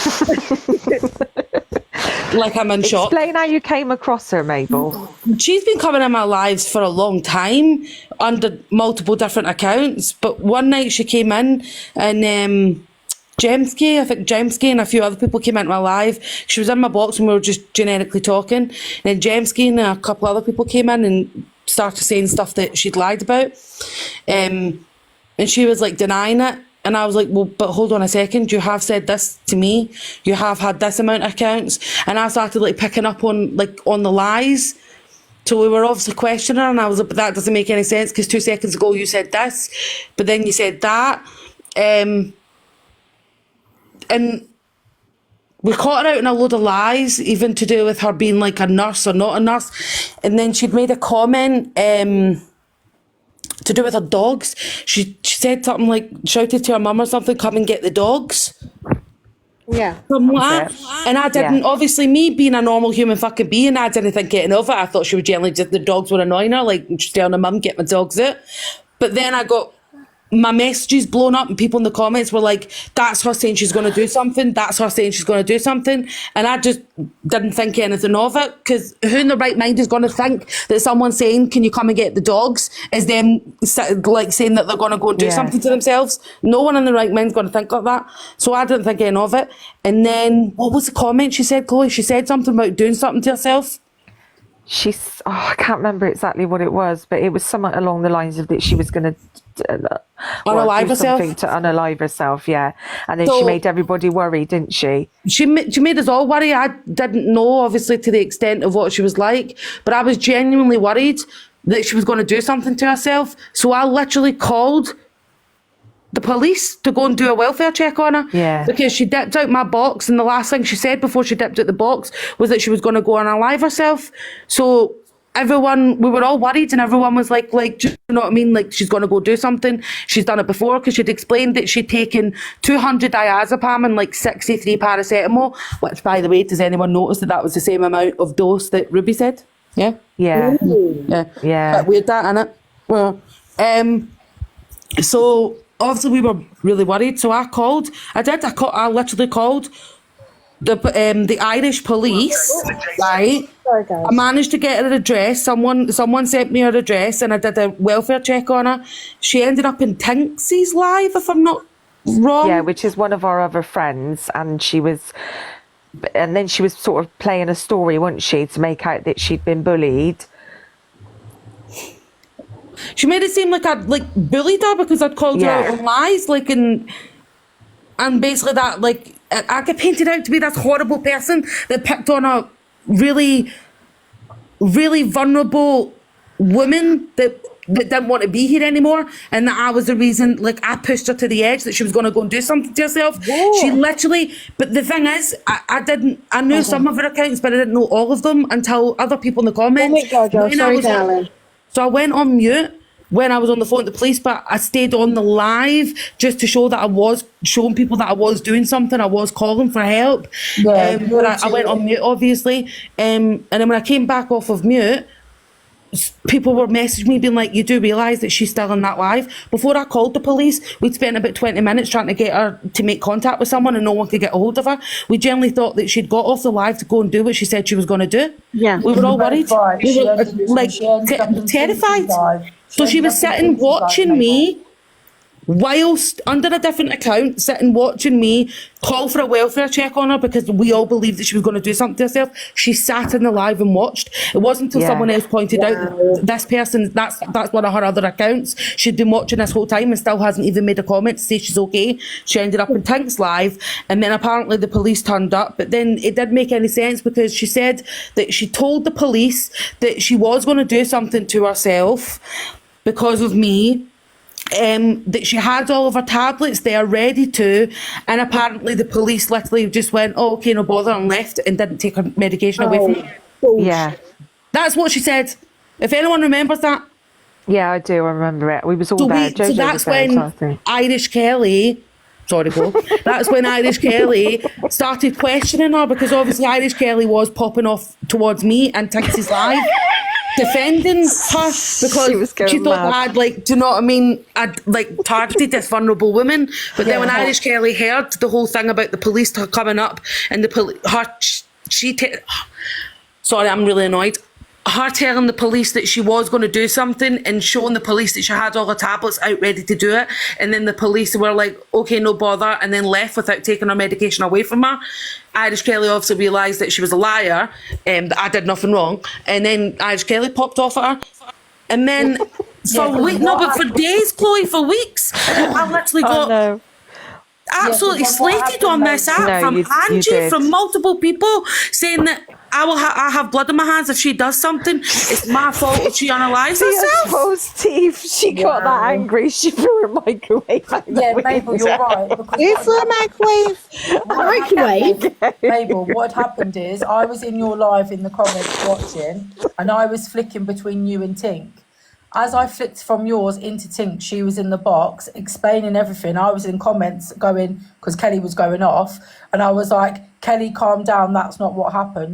Like I'm in shock. Explain how you came across her, Mabel. She's been coming in my lives for a long time under multiple different accounts, but one night she came in and Jemsky, I think Jemsky and a few other people came into my live. She was in my box and we were just generically talking. And then Jemsky and a couple other people came in and started saying stuff that she'd lied about. And she was like denying it. And I was like, well, but hold on a second. You have said this to me. You have had this amount of accounts. And I started like picking up on the lies. So we were obviously questioning her, and I was like, but that doesn't make any sense because 2 seconds ago you said this, but then you said that. And we caught her out in a load of lies, even to do with her being like a nurse or not a nurse. And then she'd made a comment to do with her dogs. She said something like, shouted to her mum or something, come and get the dogs. Yeah. Something like that. And I didn't, obviously me being a normal human fucking being, I didn't think getting of it. I thought she was generally just, the dogs were annoying her, like she's telling her mum, get my dogs out. But then I got my messages blown up and people in the comments were like, that's her saying she's going to do something, that's her saying she's going to do something. And I just didn't think anything of it, because who in the right mind is going to think that someone saying, can you come and get the dogs, is them like saying that they're going to go and do something to themselves? No one in the right mind is going to think like that. So I didn't think any of it. And then what was the comment she said, Chloe? She said something about doing something to herself. I can't remember exactly what it was, but it was something along the lines of that she was going to unalive herself. Something to unalive herself, yeah. And then she made everybody worry, didn't she? She made us all worry. I didn't know, obviously, to the extent of what she was like, but I was genuinely worried that she was going to do something to herself. So I literally called the police to go and do a welfare check on her. Yeah. Because she dipped out my box, and the last thing she said before she dipped out the box was that she was going to go and unalive herself. So we were all worried, and everyone was like, do you know what I mean? Like, she's going to go do something. She's done it before, because she'd explained that she'd taken 200 diazepam and like 63 paracetamol, which, by the way, does anyone notice that was the same amount of dose that Ruby said? Yeah? Yeah. Yeah. Bit weird, that, innit? Well, so obviously we were really worried, so I literally called the Irish police, right? I managed to get her address. Someone sent me her address, and I did a welfare check on her. She ended up in Tinks's Live, if I'm not wrong. Yeah, which is one of our other friends, and then she was sort of playing a story, wasn't she, to make out that she'd been bullied. She made it seem like I'd bullied her because I'd called her out on lies, and basically that I get painted out to be this horrible person that picked on a really, really vulnerable woman that didn't want to be here anymore, and that I was the reason. I pushed her to the edge, that she was going to go and do something to herself. Whoa. She literally. But the thing is, I knew some of her accounts, but I didn't know all of them until other people in the comments. Oh my God, sorry, darling. So I went on mute when I was on the phone to the police, but I stayed on the live just to show that I was showing people that I was doing something. I was calling for help. But I went on mute, obviously. And then when I came back off of mute, people were messaging me being like, you do realise that she's still in that live? Before I called the police, we'd spent about 20 minutes trying to get her to make contact with someone, and no one could get a hold of her. We generally thought that she'd got off the live to go and do what she said she was going to do. Yeah. We were all worried. We were terrified. So she was sitting watching me whilst under a different account, sitting watching me call for a welfare check on her, because we all believed that she was going to do something to herself. She sat in the live and watched. It wasn't until someone else pointed out that this person, that's one of her other accounts. She'd been watching this whole time and still hasn't even made a comment to say she's okay. She ended up in Tink's Live, and then apparently the police turned up. But then it didn't make any sense, because she said that she told the police that she was going to do something to herself because of me. That she had all of her tablets there ready to, and apparently the police literally just went, oh, okay, no bother, and left and didn't take her medication away from her. Yeah. That's what she said. If anyone remembers that. Yeah, I do, I remember it. We was all there. So that's when Irish Kelly, sorry, Paul, that's when Irish Kelly started questioning her, because obviously Irish Kelly was popping off towards me and Tinks's Live, defending her, because she thought I'd do you know what I mean? I'd targeted this vulnerable woman. But then when Irish Kelly heard the whole thing about the police coming up and sorry, I'm really annoyed. Her telling the police that she was going to do something and showing the police that she had all her tablets out ready to do it, and then the police were like, okay, no bother, and then left without taking her medication away from her. Irish Kelly obviously realised that she was a liar, that I did nothing wrong, and then Irish Kelly popped off at her. And then for weeks, no, but for days, Chloe, for weeks, I literally got absolutely slated on this app from Angie, from multiple people, saying that I have blood on my hands if she does something. It's my fault if she unalives herself. I suppose, Steve, she got that angry. She threw her microwave out the Mabel, you're right. Because You threw a microwave. Mabel, what had happened is I was in your live in the comments watching, and I was flicking between you and Tink. As I flicked from yours into Tink, she was in the box explaining everything. I was in comments going, because Kelly was going off, and I was like, Kelly, calm down, that's not what happened,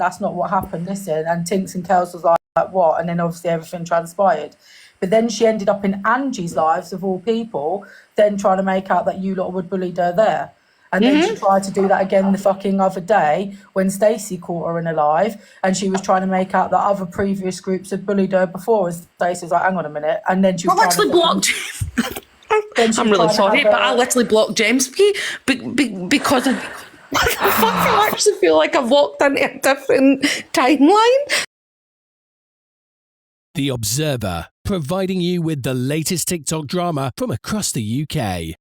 listen. And Tinks and Kels was like, what? And then obviously everything transpired. But then she ended up in Angie's lives, of all people, then trying to make out that you lot would bullied her there. And then she tried to do that again the fucking other day when Stacey caught her in a live, and she was trying to make out that other previous groups had bullied her before, and Stacey was like, hang on a minute. And then she was literally blocked I'm really sorry, but I literally blocked James because of I actually feel like I've walked into a different timeline. The Observer, providing you with the latest TikTok drama from across the UK.